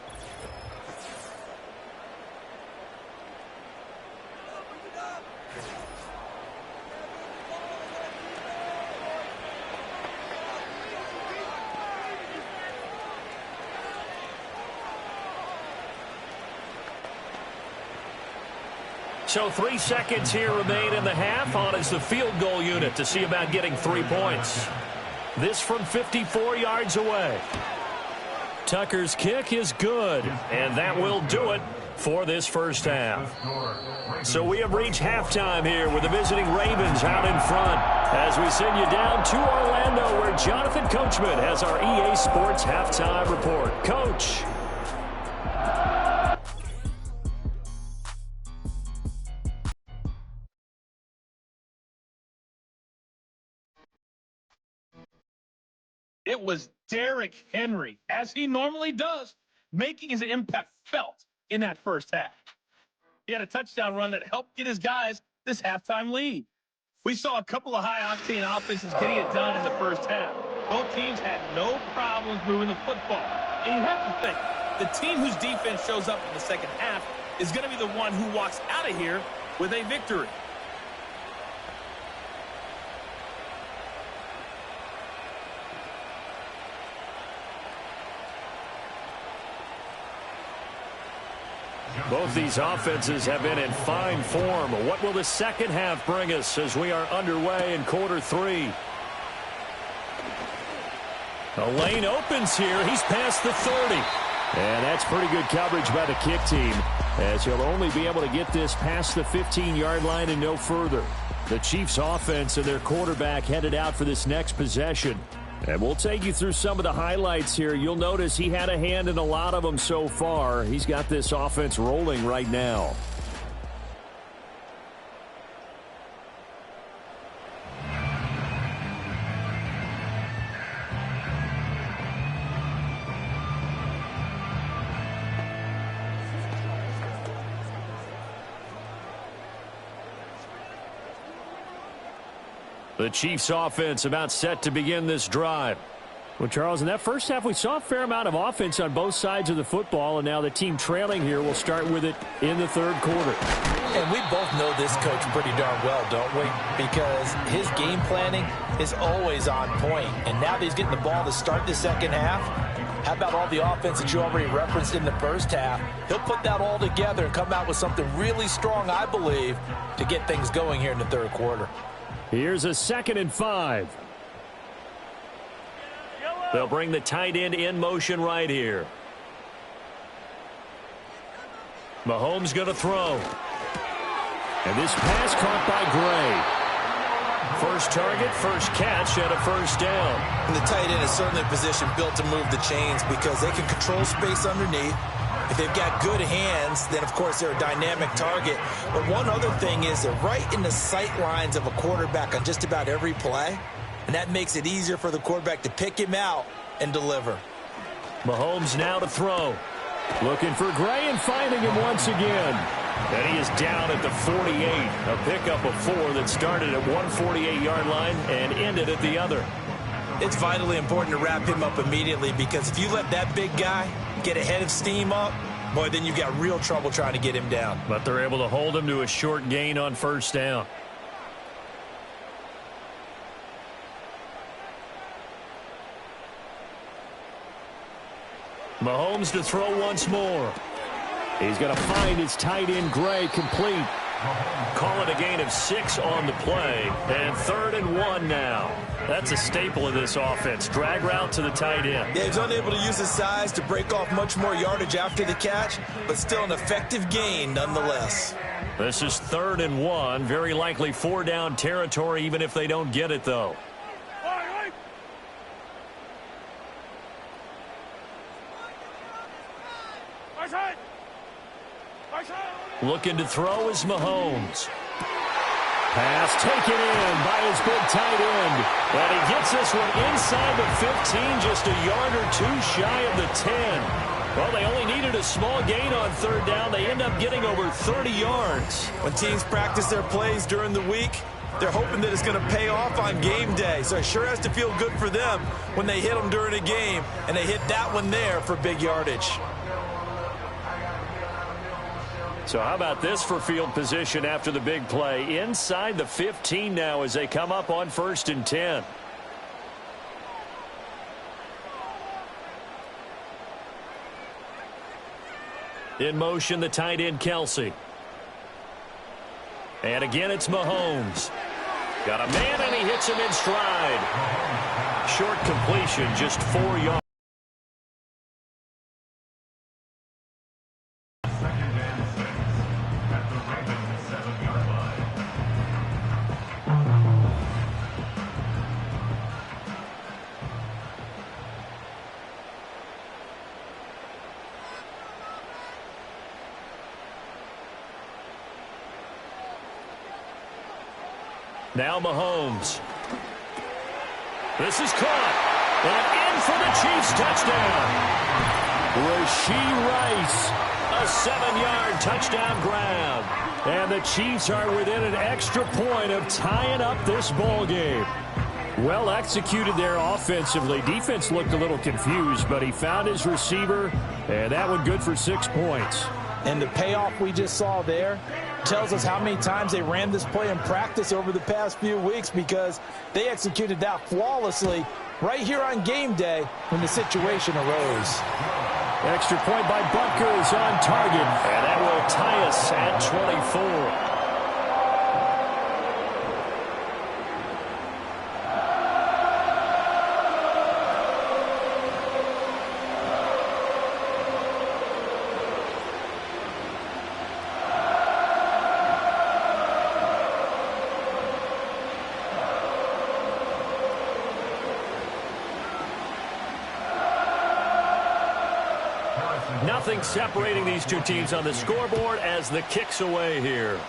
So 3 seconds here remain in the half. On is the field goal unit to see about getting 3 points. This from 54 yards away. Tucker's kick is good, and that will do it. for this first half. So we have reached halftime here with the visiting Ravens out in front as we send you down to Orlando where Jonathan Coachman has our EA Sports halftime report. Coach. It was Derrick Henry, as he normally does, making his impact felt in that first half. He had a touchdown run that helped get his guys this halftime lead. We saw a couple of high-octane offenses getting it done in the first half. Both teams had no problems moving the football. And you have to think, the team whose defense shows up in the second half is going to be the one who walks out of here with a victory. Both these offenses have been in fine form. What will the second half bring us as we are underway in quarter three? The lane opens here. He's past the 30. And that's pretty good coverage by the kick team, as he'll only be able to get this past the 15-yard line and no further. The Chiefs offense and their quarterback headed out for this next possession. And we'll take you through some of the highlights here. You'll notice he had a hand in a lot of them so far. He's got this offense rolling right now. The Chiefs offense about set to begin this drive. Well, Charles, in that first half, we saw a fair amount of offense on both sides of the football, and now the team trailing here will start with it in the third quarter. And we both know this coach pretty darn well, don't we? Because his game planning is always on point. And now that he's getting the ball to start the second half, how about all the offense that you already referenced in the first half? He'll put that all together and come out with something really strong, I believe, to get things going here in the third quarter. Here's a 2nd and 5. They'll bring the tight end in motion right here. Mahomes going to throw. And this pass caught by Gray. First target, first catch, and a first down. And the tight end is certainly a position built to move the chains because they can control space underneath. If they've got good hands, then, of course, they're a dynamic target. But one other thing is they're right in the sight lines of a quarterback on just about every play. And that makes it easier for the quarterback to pick him out and deliver. Mahomes now to throw. Looking for Gray and finding him once again. And he is down at the 48. A pickup of 4 that started at 148-yard line and ended at the other. It's vitally important to wrap him up immediately because if you let that big guy get a head of steam up, boy, then you've got real trouble trying to get him down. But they're able to hold him to a short gain on first down. Mahomes to throw once more. He's going to find his tight end, Gray, complete. Call it a gain of 6 on the play. And 3rd and 1 now. That's a staple of this offense. Drag route to the tight end. Yeah, he's unable to use his size to break off much more yardage after the catch, but still an effective gain nonetheless. This is 3rd and 1. Very likely 4-down territory, even if they don't get it, though. Looking to throw is Mahomes. Pass taken in by his big tight end. And he gets this one inside the 15, just a yard or 2 shy of the 10. Well, they only needed a small gain on 3rd down. They end up getting over 30 yards. When teams practice their plays during the week, they're hoping that it's going to pay off on game day. So it sure has to feel good for them when they hit them during a game, and they hit that one there for big yardage. So how about this for field position after the big play? Inside the 15 now as they come up on 1st and 10. In motion, the tight end, Kelsey. And again, it's Mahomes. Got a man, and he hits him in stride. Short completion, just 4 yards. Now Mahomes. This is caught. And in for the Chiefs touchdown. Rashee Rice. A 7-yard touchdown grab. And the Chiefs are within an extra point of tying up this ball game. Well executed there offensively. Defense looked a little confused, but he found his receiver, and that one good for 6 points. And the payoff we just saw there tells us how many times they ran this play in practice over the past few weeks, because they executed that flawlessly right here on game day when the situation arose. Extra point by Butker is on target, and that will tie us at 24. Nothing separating these two teams on the scoreboard as the kick's away here.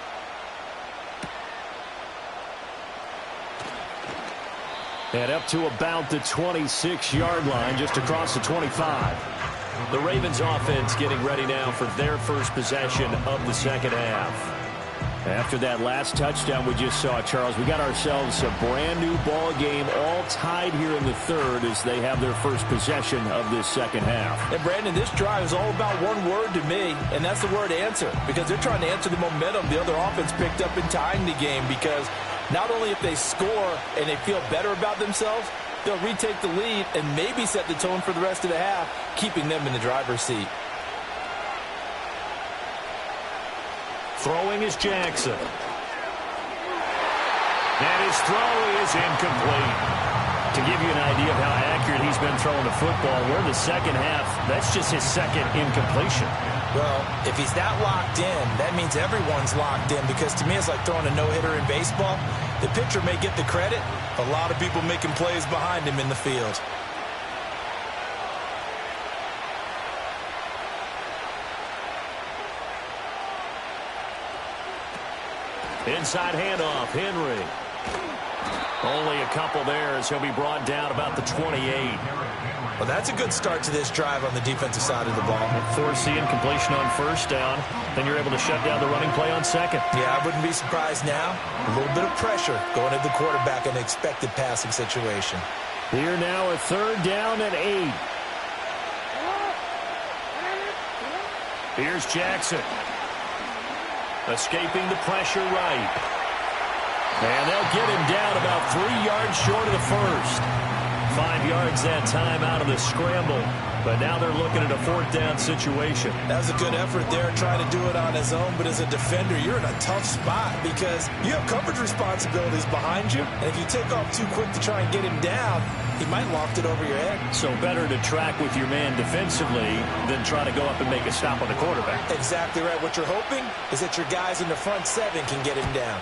And up to about the 26-yard line, just across the 25. The Ravens offense getting ready now for their first possession of the second half. After that last touchdown we just saw, Charles, we got ourselves a brand new ball game, all tied here in the third as they have their first possession of this second half. And Brandon, this drive is all about one word to me, and that's the word answer, because they're trying to answer the momentum the other offense picked up in tying the game, because not only if they score and they feel better about themselves, they'll retake the lead and maybe set the tone for the rest of the half, keeping them in the driver's seat. Throwing is Jackson. And his throw is incomplete. To give you an idea of how accurate he's been throwing the football, we're in the second half. That's just his second incompletion. Well, if he's that locked in, that means everyone's locked in, because to me it's like throwing a no-hitter in baseball. The pitcher may get the credit, a lot of people making plays behind him in the field. Inside handoff, Henry. Only a couple there as he'll be brought down about the 28. Well, that's a good start to this drive on the defensive side of the ball. Force the incompletion on first down, then you're able to shut down the running play on second. Yeah, I wouldn't be surprised now. A little bit of pressure going at the quarterback in an expected passing situation. Here now a third down and 8. Here's Jackson. Escaping the pressure right. And they'll get him down about 3 yards short of the first. 5 yards that time out of the scramble. But now they're looking at a fourth down situation. That was a good effort there, trying to do it on his own. But as a defender, you're in a tough spot because you have coverage responsibilities behind you. And if you take off too quick to try and get him down, he might loft it over your head. So better to track with your man defensively than try to go up and make a stop on the quarterback. Exactly right. What you're hoping is that your guys in the front seven can get him down.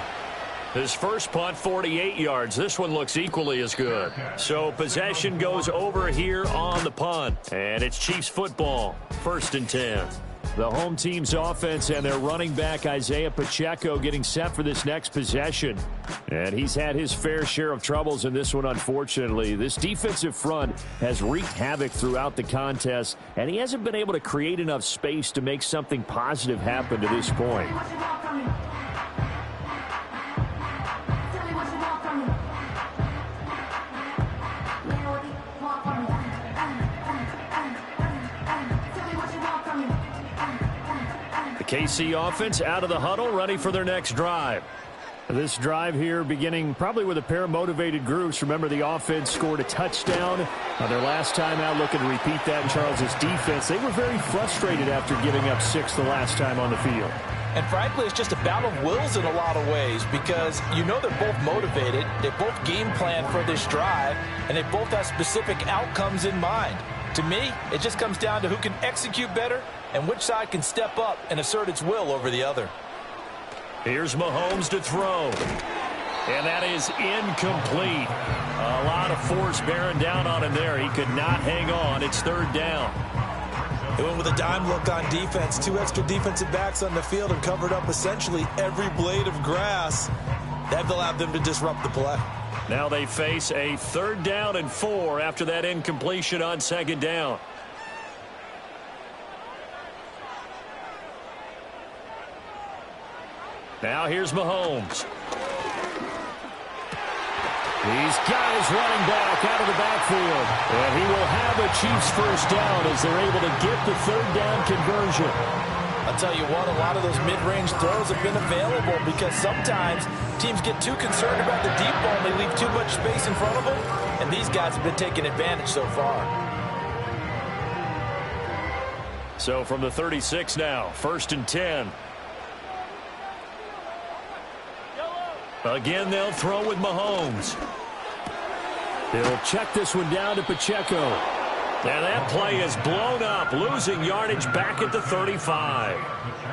His first punt, 48 yards. This one looks equally as good. So possession goes over here on the punt. And it's Chiefs football, 1st and 10. The home team's offense and their running back, Isaiah Pacheco, getting set for this next possession. And he's had his fair share of troubles in this one, unfortunately. This defensive front has wreaked havoc throughout the contest, and he hasn't been able to create enough space to make something positive happen to this point. KC offense out of the huddle, ready for their next drive. This drive here beginning probably with a pair of motivated groups. Remember, the offense scored a touchdown their last time out, looking to repeat that in Charles's defense. They were very frustrated after giving up 6 the last time on the field. And frankly, it's just a battle of wills in a lot of ways, because you know they're both motivated, they both game plan for this drive, and they both have specific outcomes in mind. To me, it just comes down to who can execute better and which side can step up and assert its will over the other. Here's Mahomes to throw. And that is incomplete. A lot of force bearing down on him there. He could not hang on. It's 3rd down. They went with a dime look on defense. 2 extra defensive backs on the field and covered up essentially every blade of grass That allowed them to disrupt the play. Now they face a 3rd down and 4 after that incompletion on 2nd down. Now here's Mahomes. He's got his running back out of the backfield. And he will have a Chiefs first down as they're able to get the 3rd down conversion. I'll tell you what, a lot of those mid-range throws have been available because sometimes teams get too concerned about the deep ball and they leave too much space in front of them. And these guys have been taking advantage so far. So from the 36 now, 1st and 10. Again, they'll throw with Mahomes. He'll check this one down to Pacheco. And that play is blown up, losing yardage back at the 35.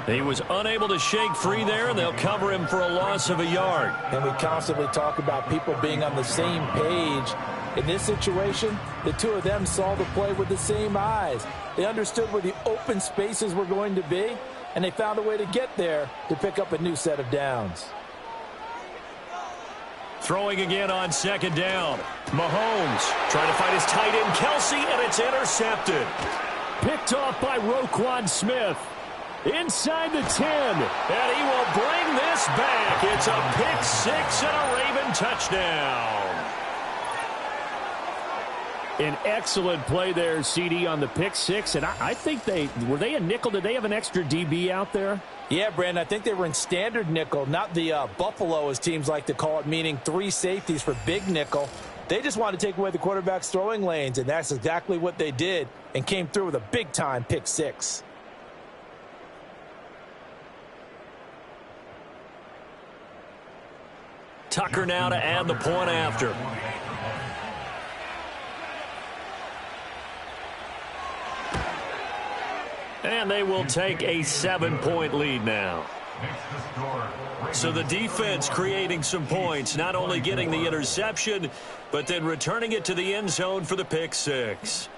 He was unable to shake free there, and they'll cover him for a loss of a yard. And we constantly talk about people being on the same page. In this situation, the two of them saw the play with the same eyes. They understood where the open spaces were going to be, and they found a way to get there to pick up a new set of downs. Throwing again on 2nd down. Mahomes trying to find his tight end, Kelsey, and it's intercepted. Picked off by Roquan Smith. Inside the 10. And he will bring this back. It's a pick 6 and a Raven touchdown. An excellent play there, CD, on the pick 6. And I think were they a nickel? Did they have an extra DB out there? Yeah, Brandon, I think they were in standard nickel, not the Buffalo, as teams like to call it, meaning 3 safeties for big nickel. They just wanted to take away the quarterback's throwing lanes, and that's exactly what they did and came through with a big-time pick 6. Tucker now to add the point after. And they will take a 7-point lead now. So the defense creating some points, not only getting the interception, but then returning it to the end zone for the pick 6.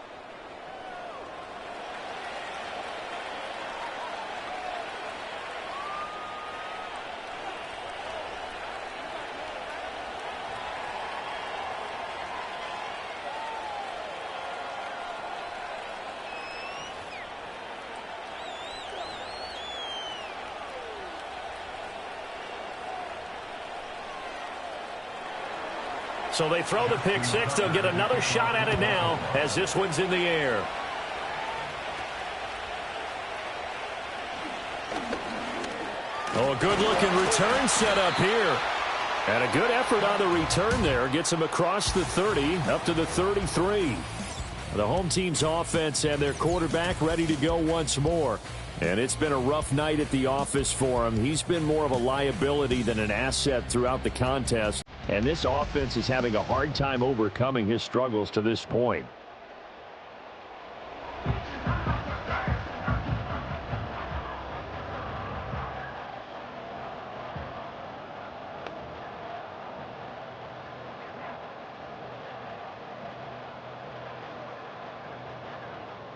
So they throw the pick 6. They'll get another shot at it now as this one's in the air. Oh, a good-looking return set up here. And a good effort on the return there. Gets him across the 30, up to the 33. The home team's offense and their quarterback ready to go once more. And it's been a rough night at the office for him. He's been more of a liability than an asset throughout the contest. And this offense is having a hard time overcoming his struggles to this point.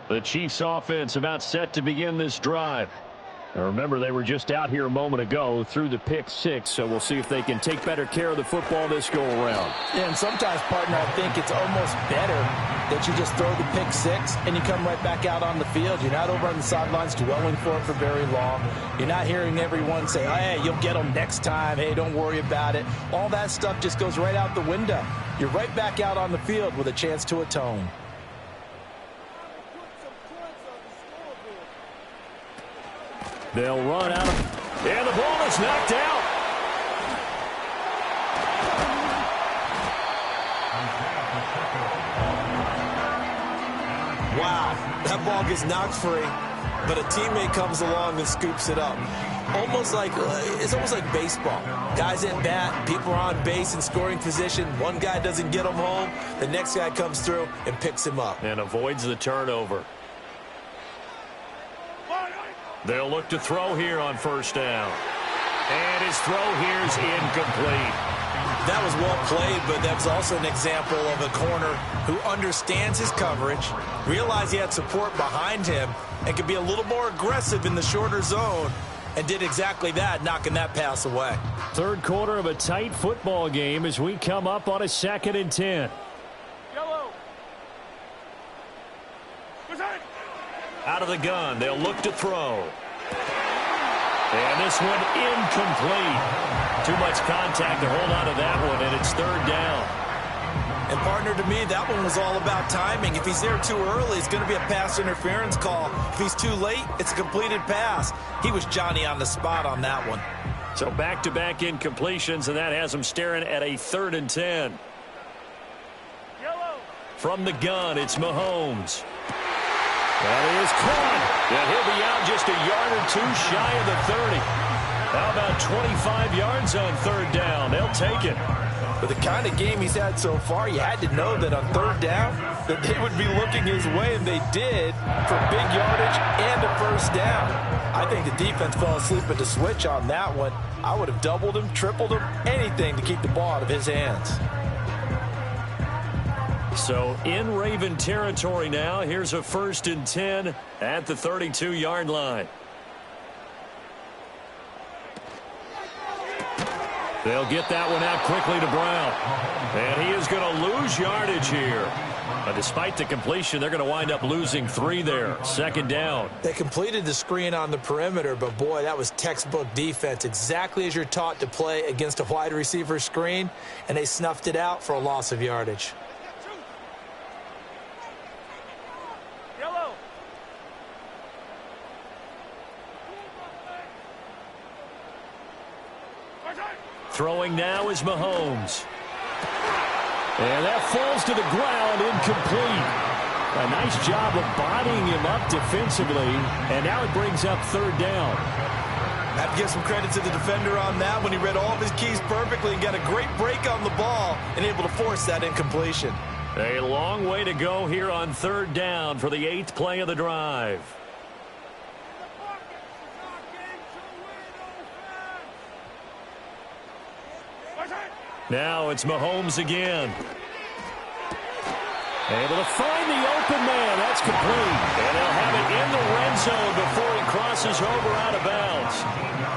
The Chiefs offense about set to begin this drive. Now remember, they were just out here a moment ago through the pick 6, so we'll see if they can take better care of the football this go around. Yeah, and sometimes, partner, I think it's almost better that you just throw the pick 6 and you come right back out on the field. You're not over on the sidelines dwelling for it for very long. You're not hearing everyone say, hey, you'll get them next time. Hey, don't worry about it. All that stuff just goes right out the window. You're right back out on the field with a chance to atone. They'll run out of, and the ball is knocked out. Wow, that ball gets knocked free, but a teammate comes along and scoops it up. It's almost like baseball. Guys at bat, people are on base in scoring position. One guy doesn't get him home, the next guy comes through and picks him up. And avoids the turnover. They'll look to throw here on first down. And his throw here is incomplete. That was well played, but that was also an example of a corner who understands his coverage, realized he had support behind him, and could be a little more aggressive in the shorter zone, and did exactly that, knocking that pass away. Third quarter of a tight football game as we come up on a 2nd and 10. Out of the gun, they'll look to throw. And this one incomplete. Too much contact to hold on to that one, and it's 3rd down. And partner, to me, that one was all about timing. If he's there too early, it's going to be a pass interference call. If he's too late, it's a completed pass. He was Johnny on the spot on that one. So back-to-back incompletions, and that has him staring at a 3rd and 10. From the gun, it's Mahomes. That is caught. And he'll be out just a yard or two shy of the 30. How about 25 yards on 3rd down? They'll take it. With the kind of game he's had so far, you had to know that on 3rd down that they would be looking his way, and they did, for big yardage and a 1st down. I think the defense fell asleep at the switch on that one. I would have doubled him, tripled him, anything to keep the ball out of his hands. So in Raven territory now, here's a 1st and 10 at the 32-yard line. They'll get that one out quickly to Brown. And he is going to lose yardage here. But despite the completion, they're going to wind up losing 3 there. 2nd down. They completed the screen on the perimeter, but boy, that was textbook defense. Exactly as you're taught to play against a wide receiver screen, and they snuffed it out for a loss of yardage. Throwing now is Mahomes. And that falls to the ground, incomplete. A nice job of bodying him up defensively, and now it brings up 3rd down. I have to give some credit to the defender on that when he read all of his keys perfectly and got a great break on the ball and able to force that incompletion. A long way to go here on 3rd down for the 8th play of the drive. Now it's Mahomes again. Able to find the open man. That's complete. And they'll have it in the red zone before he crosses over out of bounds.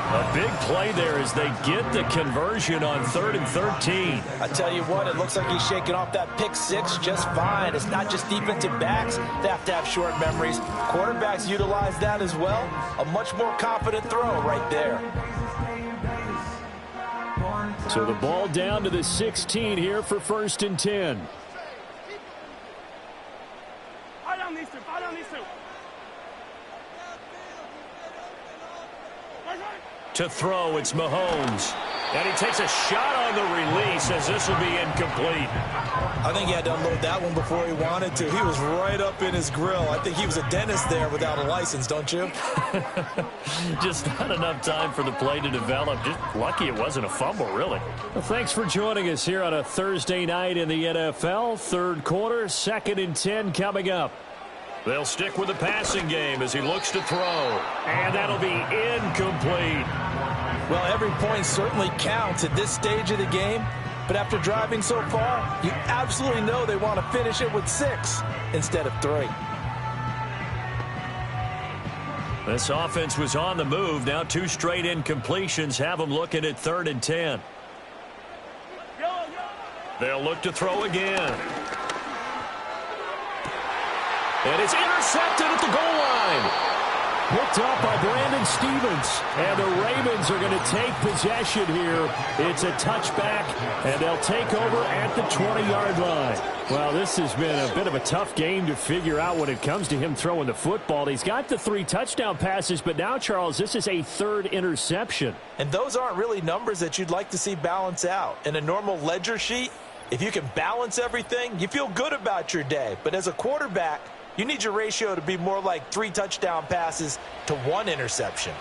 A big play there as they get the conversion on 3rd and 13. I tell you what, it looks like he's shaking off that pick 6 just fine. It's not just defensive backs that have to have short memories. Quarterbacks utilize that as well. A much more confident throw right there. So the ball down to the 16 here for 1st and 10. To throw, it's Mahomes. And he takes a shot on the release as this will be incomplete. I think he had to unload that one before he wanted to. He was right up in his grill. I think he was a dentist there without a license, don't you? Just not enough time for the play to develop. Just lucky it wasn't a fumble, really. Well, thanks for joining us here on a Thursday night in the NFL. 3rd quarter, 2nd and 10 coming up. They'll stick with the passing game as he looks to throw. And that'll be incomplete. Well, every point certainly counts at this stage of the game. But after driving so far, you absolutely know they want to finish it with 6 instead of 3. This offense was on the move. Now 2 straight incompletions have them looking at 3rd and 10. They'll look to throw again. And it's intercepted at the goal line. Picked up by Brandon Stevens. And the Ravens are going to take possession here. It's a touchback, and they'll take over at the 20-yard line. Well, this has been a bit of a tough game to figure out when it comes to him throwing the football. He's got the 3 touchdown passes, but now, Charles, this is a 3rd interception. And those aren't really numbers that you'd like to see balance out. In a normal ledger sheet, if you can balance everything, you feel good about your day. But as a quarterback, you need your ratio to be more like 3 touchdown passes to 1 interception.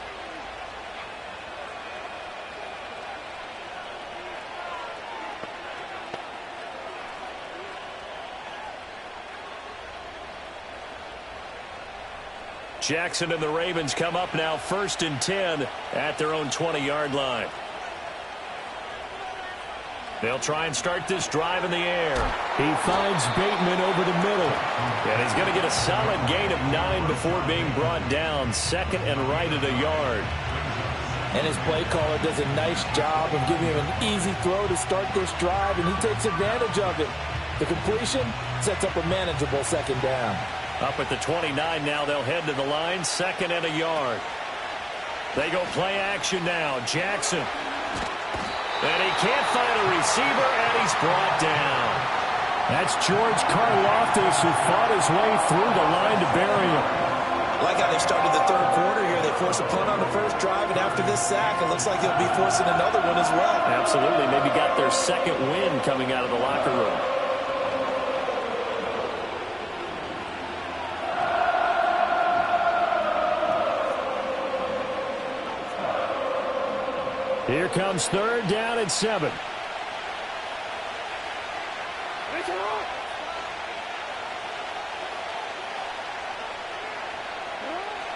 Jackson and the Ravens come up now 1st and 10 at their own 20-yard line. They'll try and start this drive in the air. He finds Bateman over the middle. And he's going to get a solid gain of 9 before being brought down. 2nd and right at a yard. And his play caller does a nice job of giving him an easy throw to start this drive, and he takes advantage of it. The completion sets up a manageable second down. Up at the 29 now, they'll head to the line, 2nd and a yard. They go play action now. Jackson. And he can't find a receiver, and he's brought down. That's George Karlaftis, who fought his way through the line to bury him. Like how they started the third quarter here. They force a punt on the first drive, and after this sack, it looks like they'll be forcing another one as well. Absolutely. Maybe got their second win coming out of the locker room. Here comes 3rd down and 7.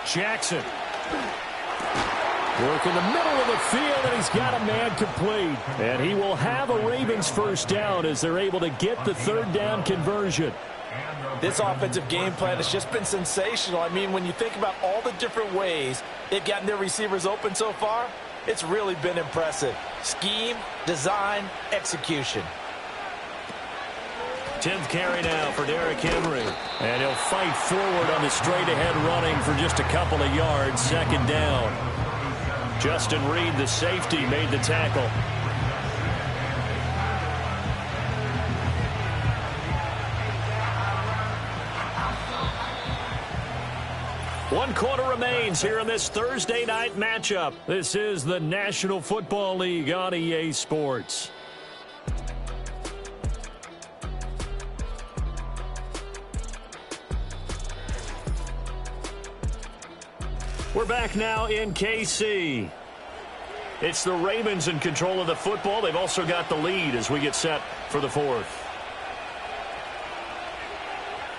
Jackson. Work in the middle of the field, and he's got a man complete. And he will have a Ravens first down as they're able to get the 3rd down conversion. This offensive game plan has just been sensational. I mean, when you think about all the different ways they've gotten their receivers open so far, it's really been impressive. Scheme, design, execution. 10th carry now for Derrick Henry. And he'll fight forward on the straight-ahead running for just a couple of yards. 2nd down. Justin Reed, the safety, made the tackle. One quarter remains here in this Thursday night matchup. This is the National Football League on EA Sports. We're back now in KC. It's the Ravens in control of the football. They've also got the lead as we get set for the 4th.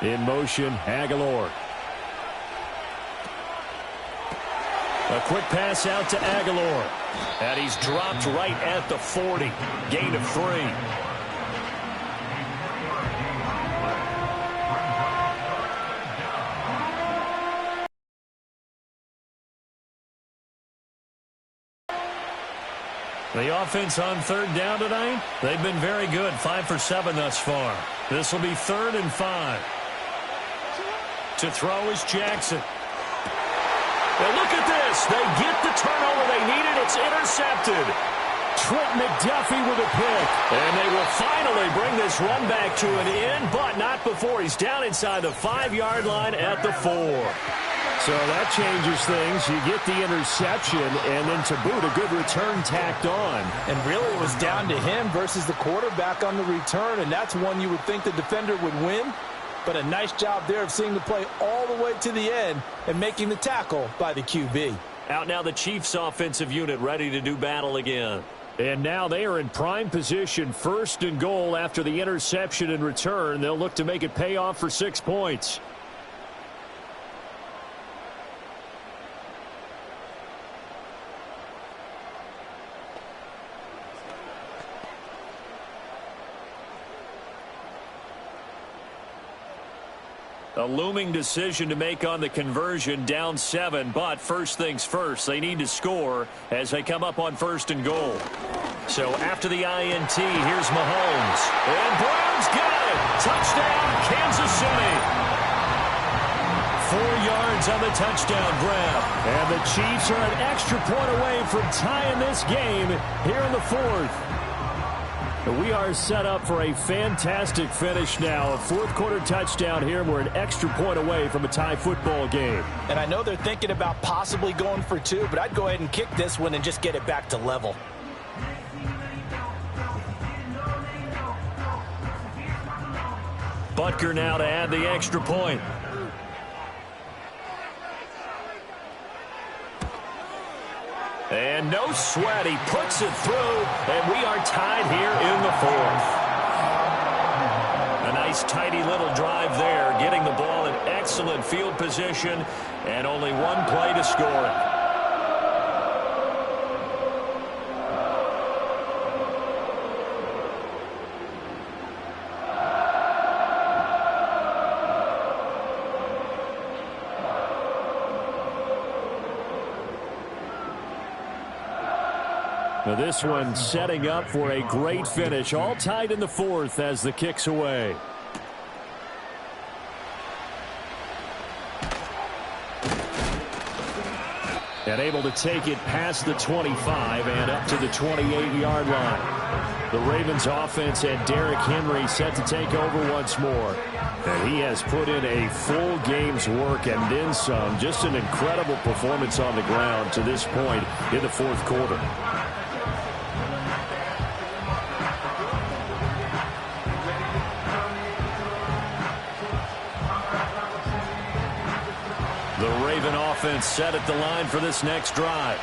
In motion, Aguilar. A quick pass out to Aguilar. And he's dropped right at the 40. Gain of 3. The offense on 3rd down tonight, they've been very good. 5 for 7 thus far. This will be 3rd and 5. To throw is Jackson. And look at this. They get the turnover they needed. It's intercepted. Trent McDuffie with a pick. And they will finally bring this run back to an end, but not before he's down inside the 5-yard line at the 4. So that changes things. You get the interception, and then to boot, a good return tacked on. And really, it was down to him versus the quarterback on the return, and that's one you would think the defender would win. But a nice job there of seeing the play all the way to the end and making the tackle by the QB. Out now the Chiefs offensive unit ready to do battle again. And now they are in prime position, 1st and goal after the interception and return. They'll look to make it pay off for 6 points. A looming decision to make on the conversion, down 7, but first things first, they need to score as they come up on 1st and goal. So after the INT, here's Mahomes. And Brown's got it! Touchdown, Kansas City! 4 yards on the touchdown grab. And the Chiefs are an extra point away from tying this game here in the 4th. We are set up for a fantastic finish now. A 4th quarter touchdown here. We're an extra point away from a tie football game. And I know they're thinking about possibly going for 2, but I'd go ahead and kick this one and just get it back to level. Butker now to add the extra point. And no sweat, he puts it through, and we are tied here in the 4th. A nice tidy little drive there, getting the ball in excellent field position, and only one play to score it. Now this one setting up for a great finish. All tied in the fourth as the kick's away. And able to take it past the 25 and up to the 28-yard line. The Ravens offense had Derrick Henry set to take over once more. And he has put in a full game's work and then some. Just an incredible performance on the ground to this point in the fourth quarter. The Raven offense set at the line for this next drive.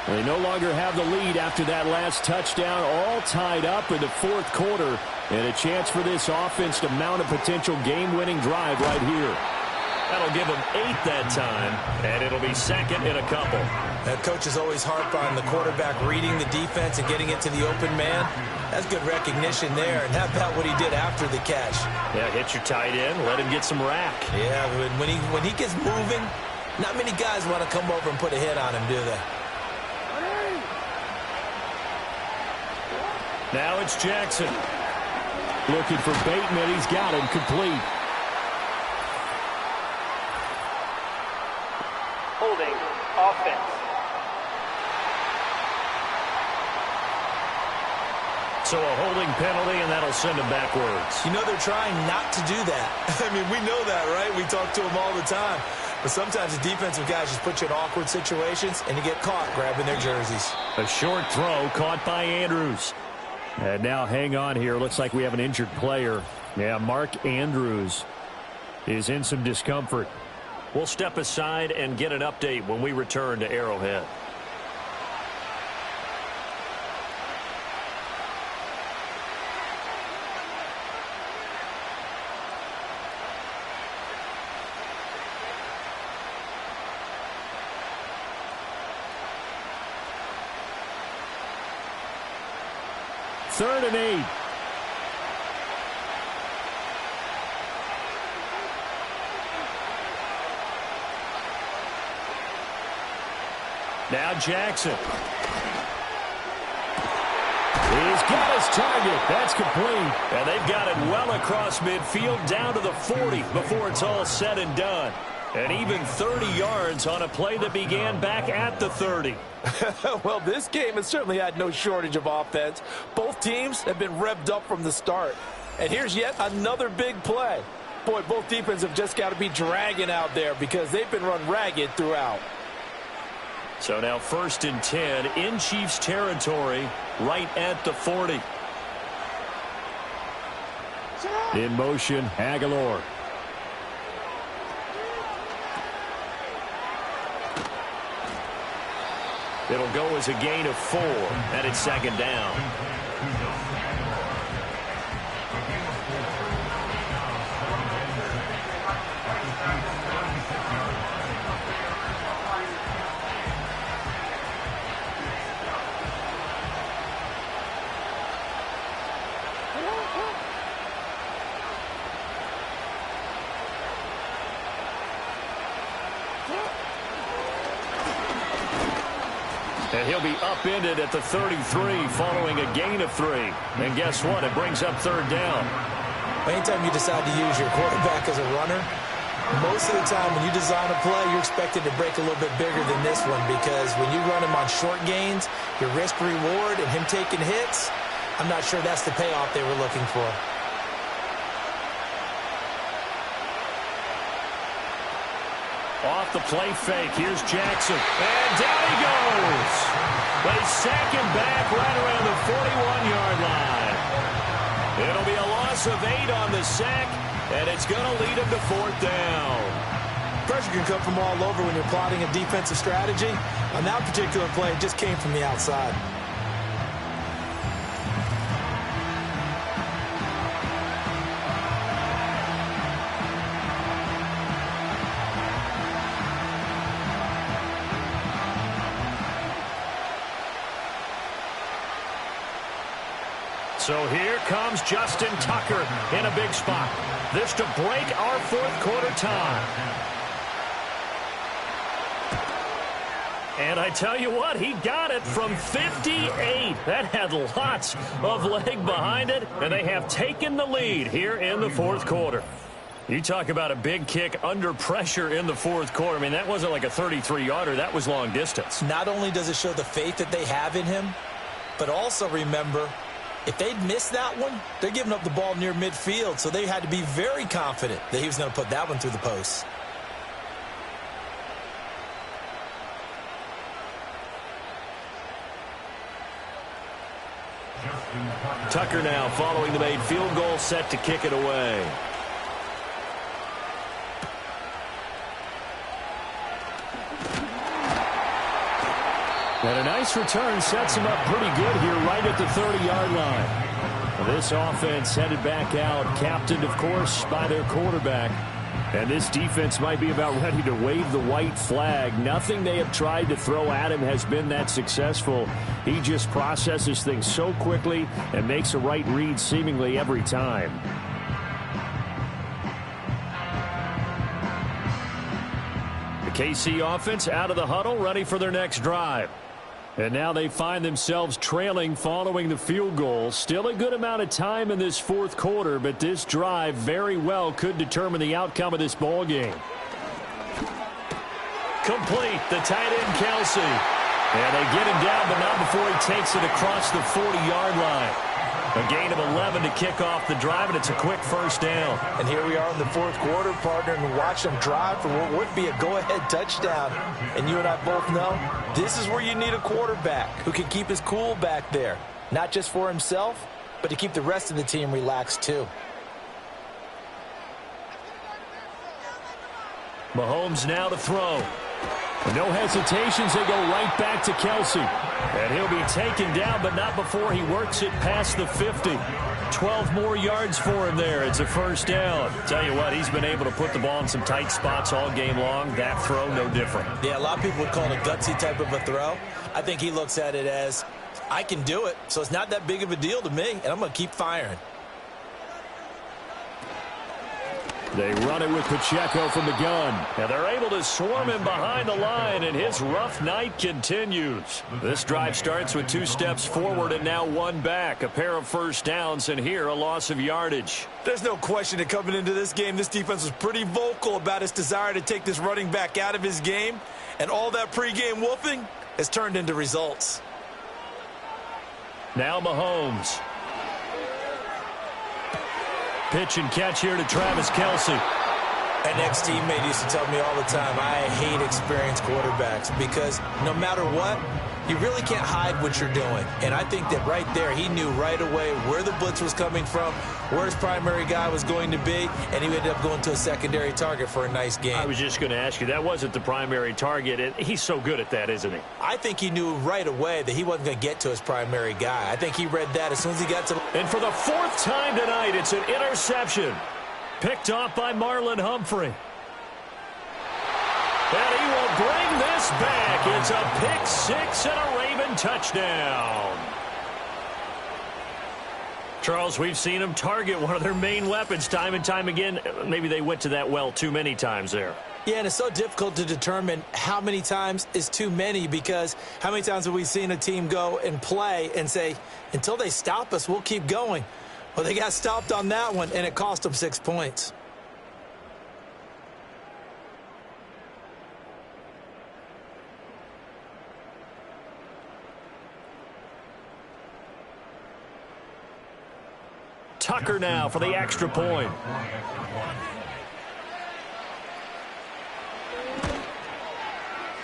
They no longer have the lead after that last touchdown, all tied up in the fourth quarter, and a chance for this offense to mount a potential game-winning drive right here. That'll give them 8 that time, and it'll be second in a couple. That coach is always harp on the quarterback reading the defense and getting it to the open man. That's good recognition there, and how about what he did after the catch? Yeah, hit your tight end, let him get some rack. Yeah, when he gets moving, not many guys want to come over and put a hit on him, do they? Now it's Jackson. Looking for Bateman. He's got him complete. Holding offense. So a holding penalty, and that'll send him backwards. You know they're trying not to do that. I mean, we know that, right? We talk to them all the time. But sometimes the defensive guys just put you in awkward situations, and you get caught grabbing their jerseys. A short throw caught by Andrews. And now hang on here. Looks like we have an injured player. Yeah, Mark Andrews is in some discomfort. We'll step aside and get an update when we return to Arrowhead. Third and 8. Now Jackson. He's got his target. That's complete. And they've got it well across midfield down to the 40 before it's all said and done. And even 30 yards on a play that began back at the 30. Well, this game has certainly had no shortage of offense. Both teams have been revved up from the start. And here's yet another big play. Boy, both defenses have just got to be dragging out there because they've been run ragged throughout. So now 1st and 10 in Chiefs territory right at the 40. In motion, Aguilar. It'll go as a gain of 4, and it's second down. And he'll be upended at the 33 following a gain of 3. And guess what? It brings up third down. Anytime you decide to use your quarterback as a runner, most of the time when you design a play, you're expected to break a little bit bigger than this one because when you run him on short gains, your risk-reward and him taking hits, I'm not sure that's the payoff they were looking for. Off the play fake. Here's Jackson. And down he goes. They sack him back right around the 41-yard line. It'll be a loss of 8 on the sack, and it's going to lead him to 4th down. Pressure can come from all over when you're plotting a defensive strategy. On that particular play, it just came from the outside. So here comes Justin Tucker in a big spot. This to break our 4th quarter time. And I tell you what, he got it from 58. That had lots of leg behind it, and they have taken the lead here in the fourth quarter. You talk about a big kick under pressure in the fourth quarter. I mean, that wasn't like a 33-yarder. That was long distance. Not only does it show the faith that they have in him, but also remember, if they'd missed that one, they're giving up the ball near midfield, so they had to be very confident that he was going to put that one through the post. Tucker now following the made field goal, set to kick it away. And a nice return sets him up pretty good here right at the 30-yard line. This offense headed back out, captained, of course, by their quarterback. And this defense might be about ready to wave the white flag. Nothing they have tried to throw at him has been that successful. He just processes things so quickly and makes a right read seemingly every time. The KC offense out of the huddle, ready for their next drive. And now they find themselves trailing following the field goal. Still a good amount of time in this fourth quarter, but this drive very well could determine the outcome of this ball game. Complete, the tight end Kelsey. And they get him down, but not before he takes it across the 40-yard line. A gain of 11 to kick off the drive, and it's a quick first down. And here we are in the fourth quarter, partner, and watch them drive for what would be a go-ahead touchdown. And you and I both know this is where you need a quarterback who can keep his cool back there, not just for himself, but to keep the rest of the team relaxed too. Mahomes now to throw. No hesitations, they go right back to Kelsey. And he'll be taken down, but not before he works it past the 50. 12 more yards for him there. It's a first down. Tell you what, he's been able to put the ball in some tight spots all game long. That throw, no different. Yeah, a lot of people would call it a gutsy type of a throw. I think he looks at it as, I can do it, so it's not that big of a deal to me, and I'm going to keep firing. They run it with Pacheco from the gun. And they're able to swarm him behind the line, and his rough night continues. This drive starts with 2 steps forward and now 1 back. A pair of first downs, and here a loss of yardage. There's no question that coming into this game, this defense was pretty vocal about its desire to take this running back out of his game. And all that pregame wolfing has turned into results. Now Mahomes. Pitch and catch here to Travis Kelsey. An ex-teammate used to tell me all the time, I hate experienced quarterbacks because no matter what, you really can't hide what you're doing. And I think that right there, he knew right away where the blitz was coming from, where his primary guy was going to be, and he ended up going to a secondary target for a nice game. I was just going to ask you, that wasn't the primary target. And he's so good at that, isn't he? I think he knew right away that he wasn't going to get to his primary guy. I think he read that as soon as he got to... And for the 4th time tonight, it's an interception. Picked off by Marlon Humphrey. And he will bring this back. It's a pick 6 and a Raven touchdown. Charles, we've seen them target one of their main weapons time and time again. Maybe they went to that well too many times there. Yeah, and it's so difficult to determine how many times is too many because how many times have we seen a team go and play and say, until they stop us, we'll keep going. Well, they got stopped on that one, and it cost them 6 points. Tucker now for the extra point.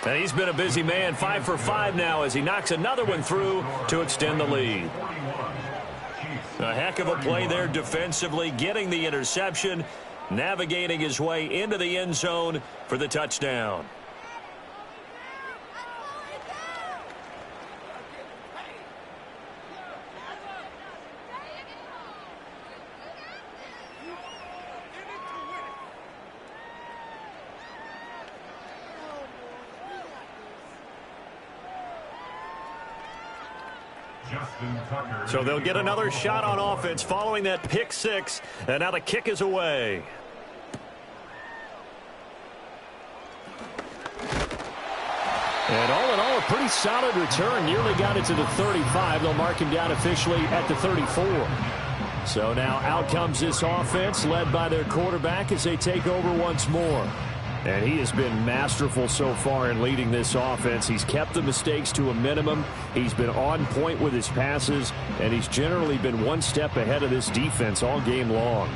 And he's been a busy man, 5 for 5 now as he knocks another one through to extend the lead. A heck of a play there defensively, getting the interception, navigating his way into the end zone for the touchdown. So they'll get another shot on offense following that pick 6, and now the kick is away. And all in all, a pretty solid return. Nearly got it to the 35. They'll mark him down officially at the 34. So now out comes this offense, led by their quarterback as they take over once more. And he has been masterful so far in leading this offense. He's kept the mistakes to a minimum. He's been on point with his passes, and he's generally been one step ahead of this defense all game long.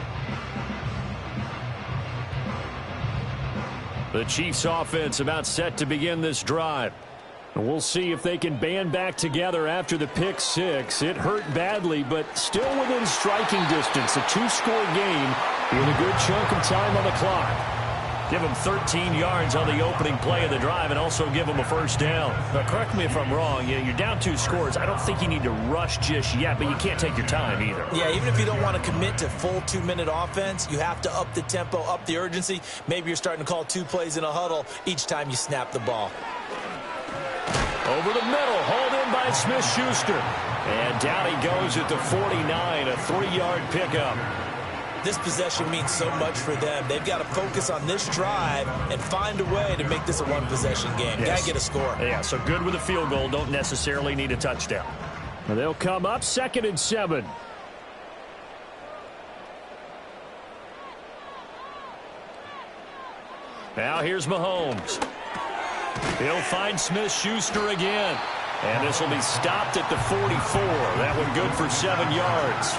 The Chiefs offense about set to begin this drive. And we'll see if they can band back together after the pick six. It hurt badly, but still within striking distance. A two-score game with a good chunk of time on the clock. Give them 13 yards on the opening play of the drive and also give them a first down. Now, correct me if I'm wrong. You're down 2 scores. I don't think you need to rush just yet, but you can't take your time either. Yeah, even if you don't want to commit to full 2-minute offense, you have to up the tempo, up the urgency. Maybe you're starting to call 2 plays in a huddle each time you snap the ball. Over the middle, hauled in by Smith-Schuster. And down he goes at the 49, a 3-yard pickup. This possession means so much for them. They've got to focus on this drive and find a way to make this a one-possession game. Yes. Got to get a score. Yeah, so good with a field goal. Don't necessarily need a touchdown. They'll come up 2nd and 7. Now here's Mahomes. He'll find Smith-Schuster again. And this will be stopped at the 44. That one good for 7 yards.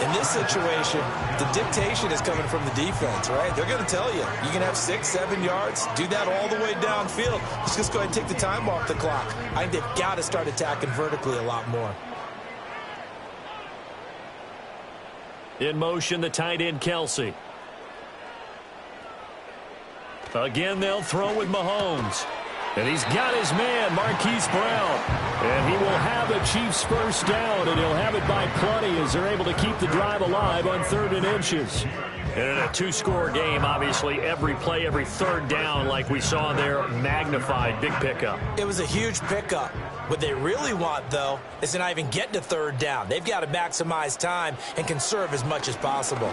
In this situation, the dictation is coming from the defense, right? They're going to tell you, you can have 6, 7 yards, do that all the way downfield. Let's just go ahead and take the time off the clock. I think they've got to start attacking vertically a lot more. In motion, the tight end, Kelsey. Again, they'll throw with Mahomes. And he's got his man, Marquise Brown. And he will have a Chiefs first down, and he'll have it by plenty as they're able to keep the drive alive on 3rd and inches. And in a 2-score game, obviously, every play, every 3rd down, like we saw there, magnified, big pickup. It was a huge pickup. What they really want, though, is to not even get to 3rd down. They've got to maximize time and conserve as much as possible.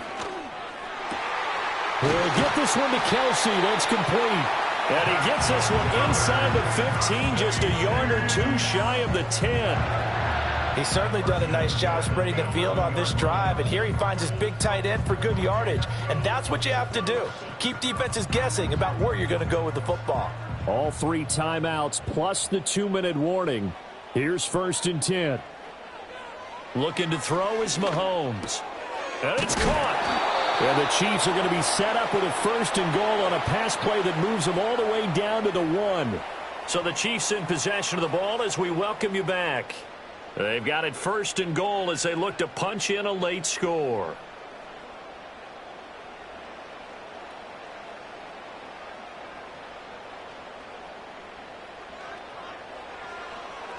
We'll get this one to Kelsey. That's complete. And he gets this one inside the 15, just a yard or 2 shy of the 10. He's certainly done a nice job spreading the field on this drive, and here he finds his big tight end for good yardage. And that's what you have to do. Keep defenses guessing about where you're going to go with the football. All 3 timeouts plus the 2-minute warning. Here's 1st and 10. Looking to throw is Mahomes. And it's caught. And the Chiefs are going to be set up with a 1st and goal on a pass play that moves them all the way down to the 1. So the Chiefs in possession of the ball as we welcome you back. They've got it 1st and goal as they look to punch in a late score.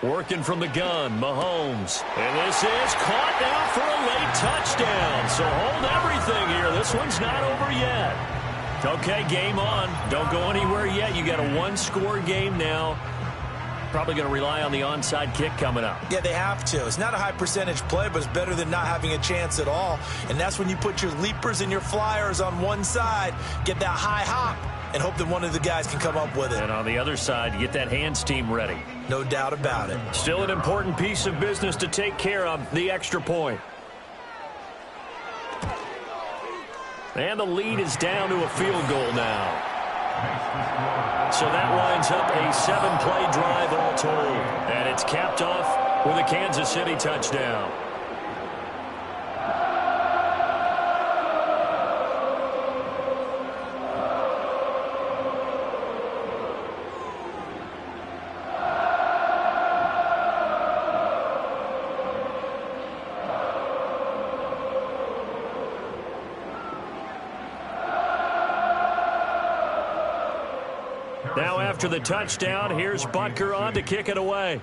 Working from the gun, Mahomes. And this is caught now for a late touchdown. So hold everything here. This one's not over yet. Okay, game on. Don't go anywhere yet. You got a 1-score game now. Probably going to rely on the onside kick coming up. Yeah, they have to. It's not a high percentage play, but it's better than not having a chance at all. And that's when you put your leapers and your flyers on one side, get that high hop, and hope that one of the guys can come up with it. And on the other side, you get that hands team ready. No doubt about it. Still an important piece of business to take care of, the extra point. And the lead is down to a field goal now. So that winds up a 7-play drive all told. And it's capped off with a Kansas City touchdown. Now after the touchdown, here's Butker on to kick it away.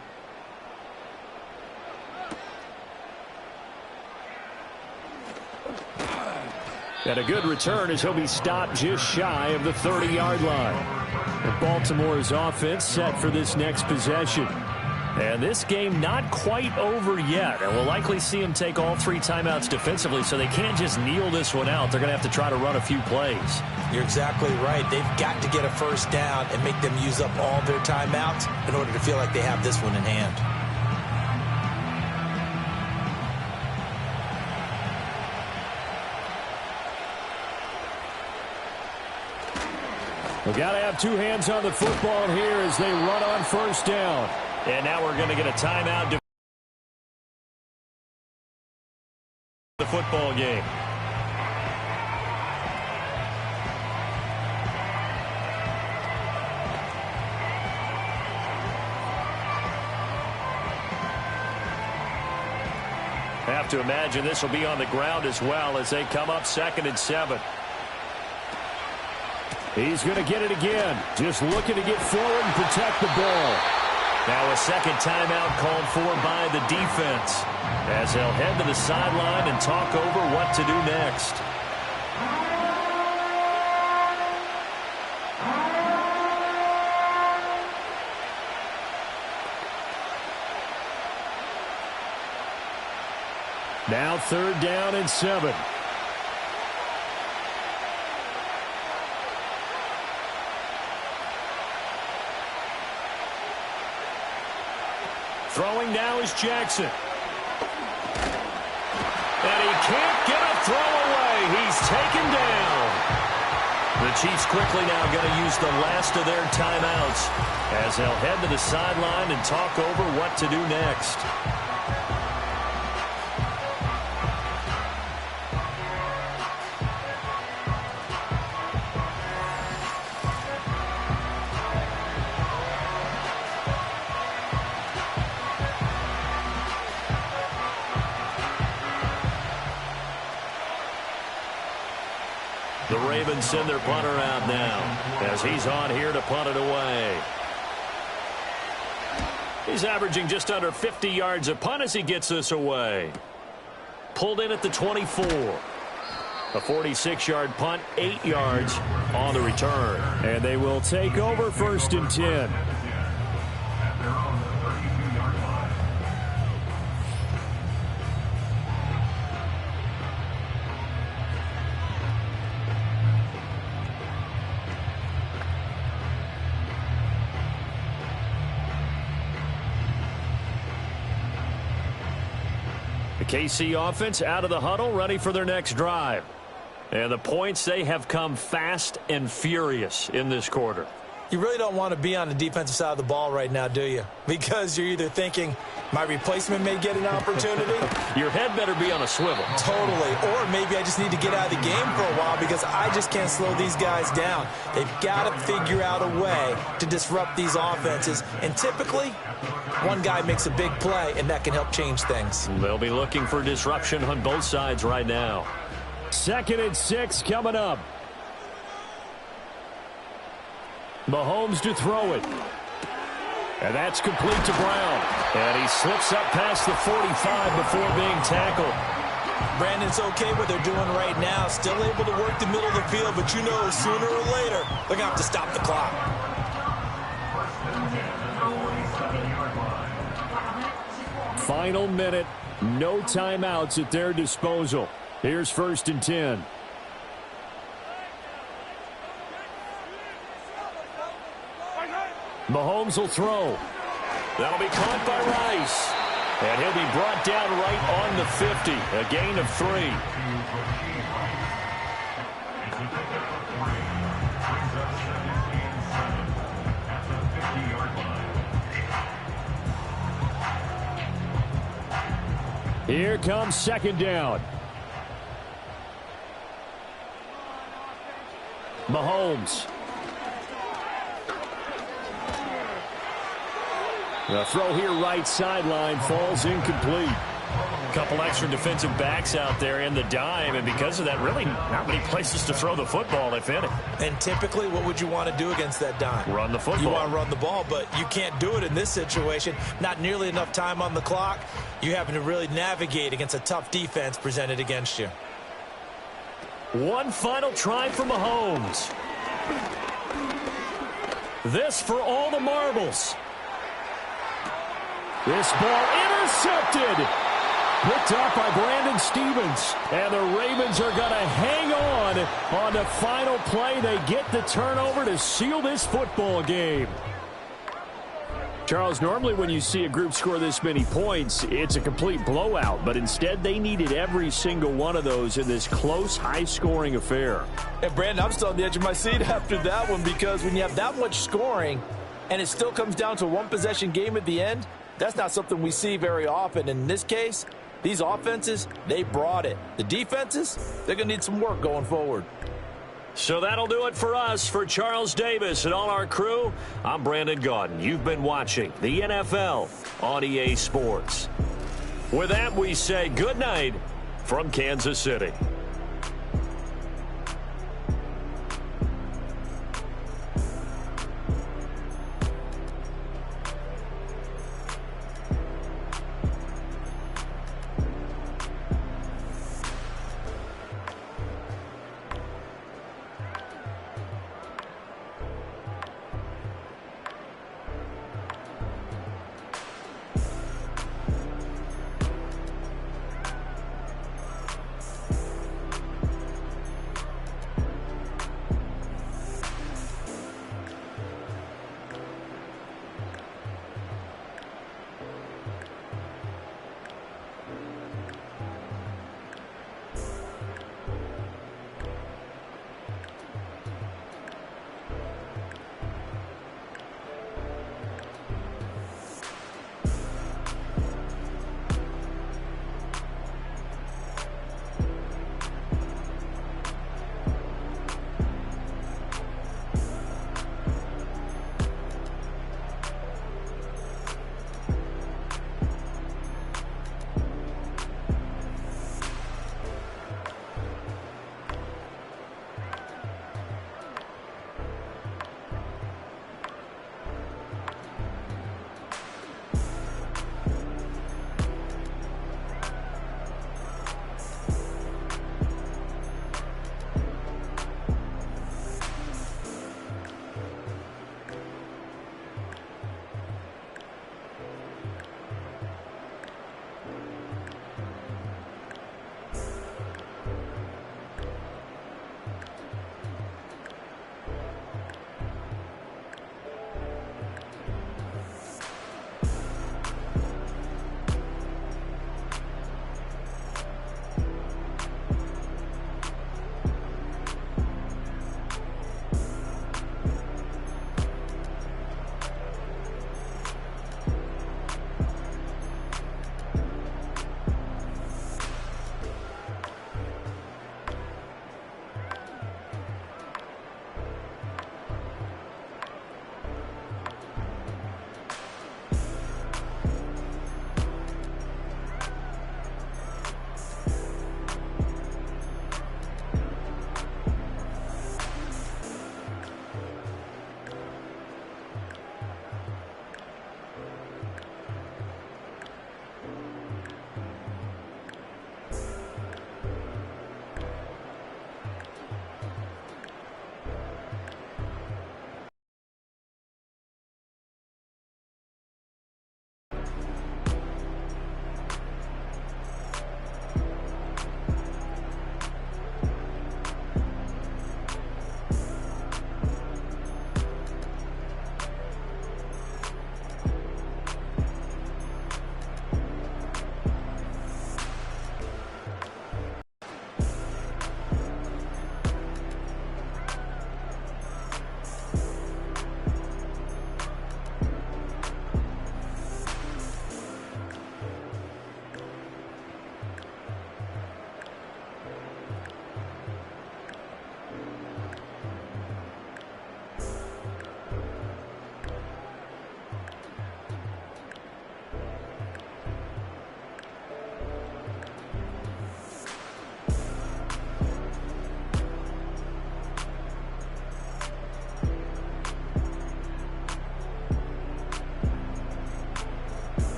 And a good return as he'll be stopped just shy of the 30-yard line. And Baltimore's offense set for this next possession. And this game not quite over yet. And we'll likely see them take all 3 timeouts defensively, so they can't just kneel this one out. They're going to have to try to run a few plays. You're exactly right. They've got to get a first down and make them use up all their timeouts in order to feel like they have this one in hand. We've got to have 2 hands on the football here as they run on first down. And now we're going to get a timeout to the football game. Have to imagine this will be on the ground as well as they come up 2nd and 7. He's going to get it again. Just looking to get forward and protect the ball. Now a second timeout called for by the defense as they'll head to the sideline and talk over what to do next. Now 3rd down and 7. Throwing now is Jackson. And he can't get a throw away. He's taken down. The Chiefs quickly now going to use the last of their timeouts as they'll head to the sideline and talk over what to do next. The Ravens send their punter out now as he's on here to punt it away. He's averaging just under 50 yards a punt as he gets this away. Pulled in at the 24. A 46-yard punt, 8 yards on the return. And they will take over 1st and 10. The KC offense out of the huddle, ready for their next drive. And the points, they have come fast and furious in this quarter. You really don't want to be on the defensive side of the ball right now, do you? Because you're either thinking, my replacement may get an opportunity. Your head better be on a swivel. Totally. Or maybe I just need to get out of the game for a while because I just can't slow these guys down. They've got to figure out a way to disrupt these offenses. And typically, one guy makes a big play, and that can help change things. They'll be looking for disruption on both sides right now. 2nd and 6 coming up. Mahomes to throw it. And that's complete to Brown. And he slips up past the 45 before being tackled. Brandon's okay what they're doing right now. Still able to work the middle of the field, but you know sooner or later they're going to have to stop the clock. Final minute. No timeouts at their disposal. Here's 1st and 10. Mahomes will throw. That'll be caught by Rice. And he'll be brought down right on the 50. A gain of 3. Here comes 2nd down. Mahomes. The throw here right sideline falls incomplete. A couple extra defensive backs out there in the dime, and because of that, really not many places to throw the football, if any. And typically, what would you want to do against that dime? Run the football. You want to run the ball, but you can't do it in this situation. Not nearly enough time on the clock. You're having to really navigate against a tough defense presented against you. One final try for Mahomes. This for all the marbles. This ball intercepted. Picked up by Brandon Stevens. And the Ravens are going to hang on the final play. They get the turnover to seal this football game. Charles, normally when you see a group score this many points, it's a complete blowout. But instead, they needed every single one of those in this close, high-scoring affair. And, Brandon, I'm still on the edge of my seat after that one because when you have that much scoring and it still comes down to a one-possession game at the end, that's not something we see very often. In this case, these offenses, they brought it. The defenses, they're going to need some work going forward. So that'll do it for us. For Charles Davis and all our crew, I'm Brandon Gaudin. You've been watching the NFL on EA Sports. With that, we say good night from Kansas City.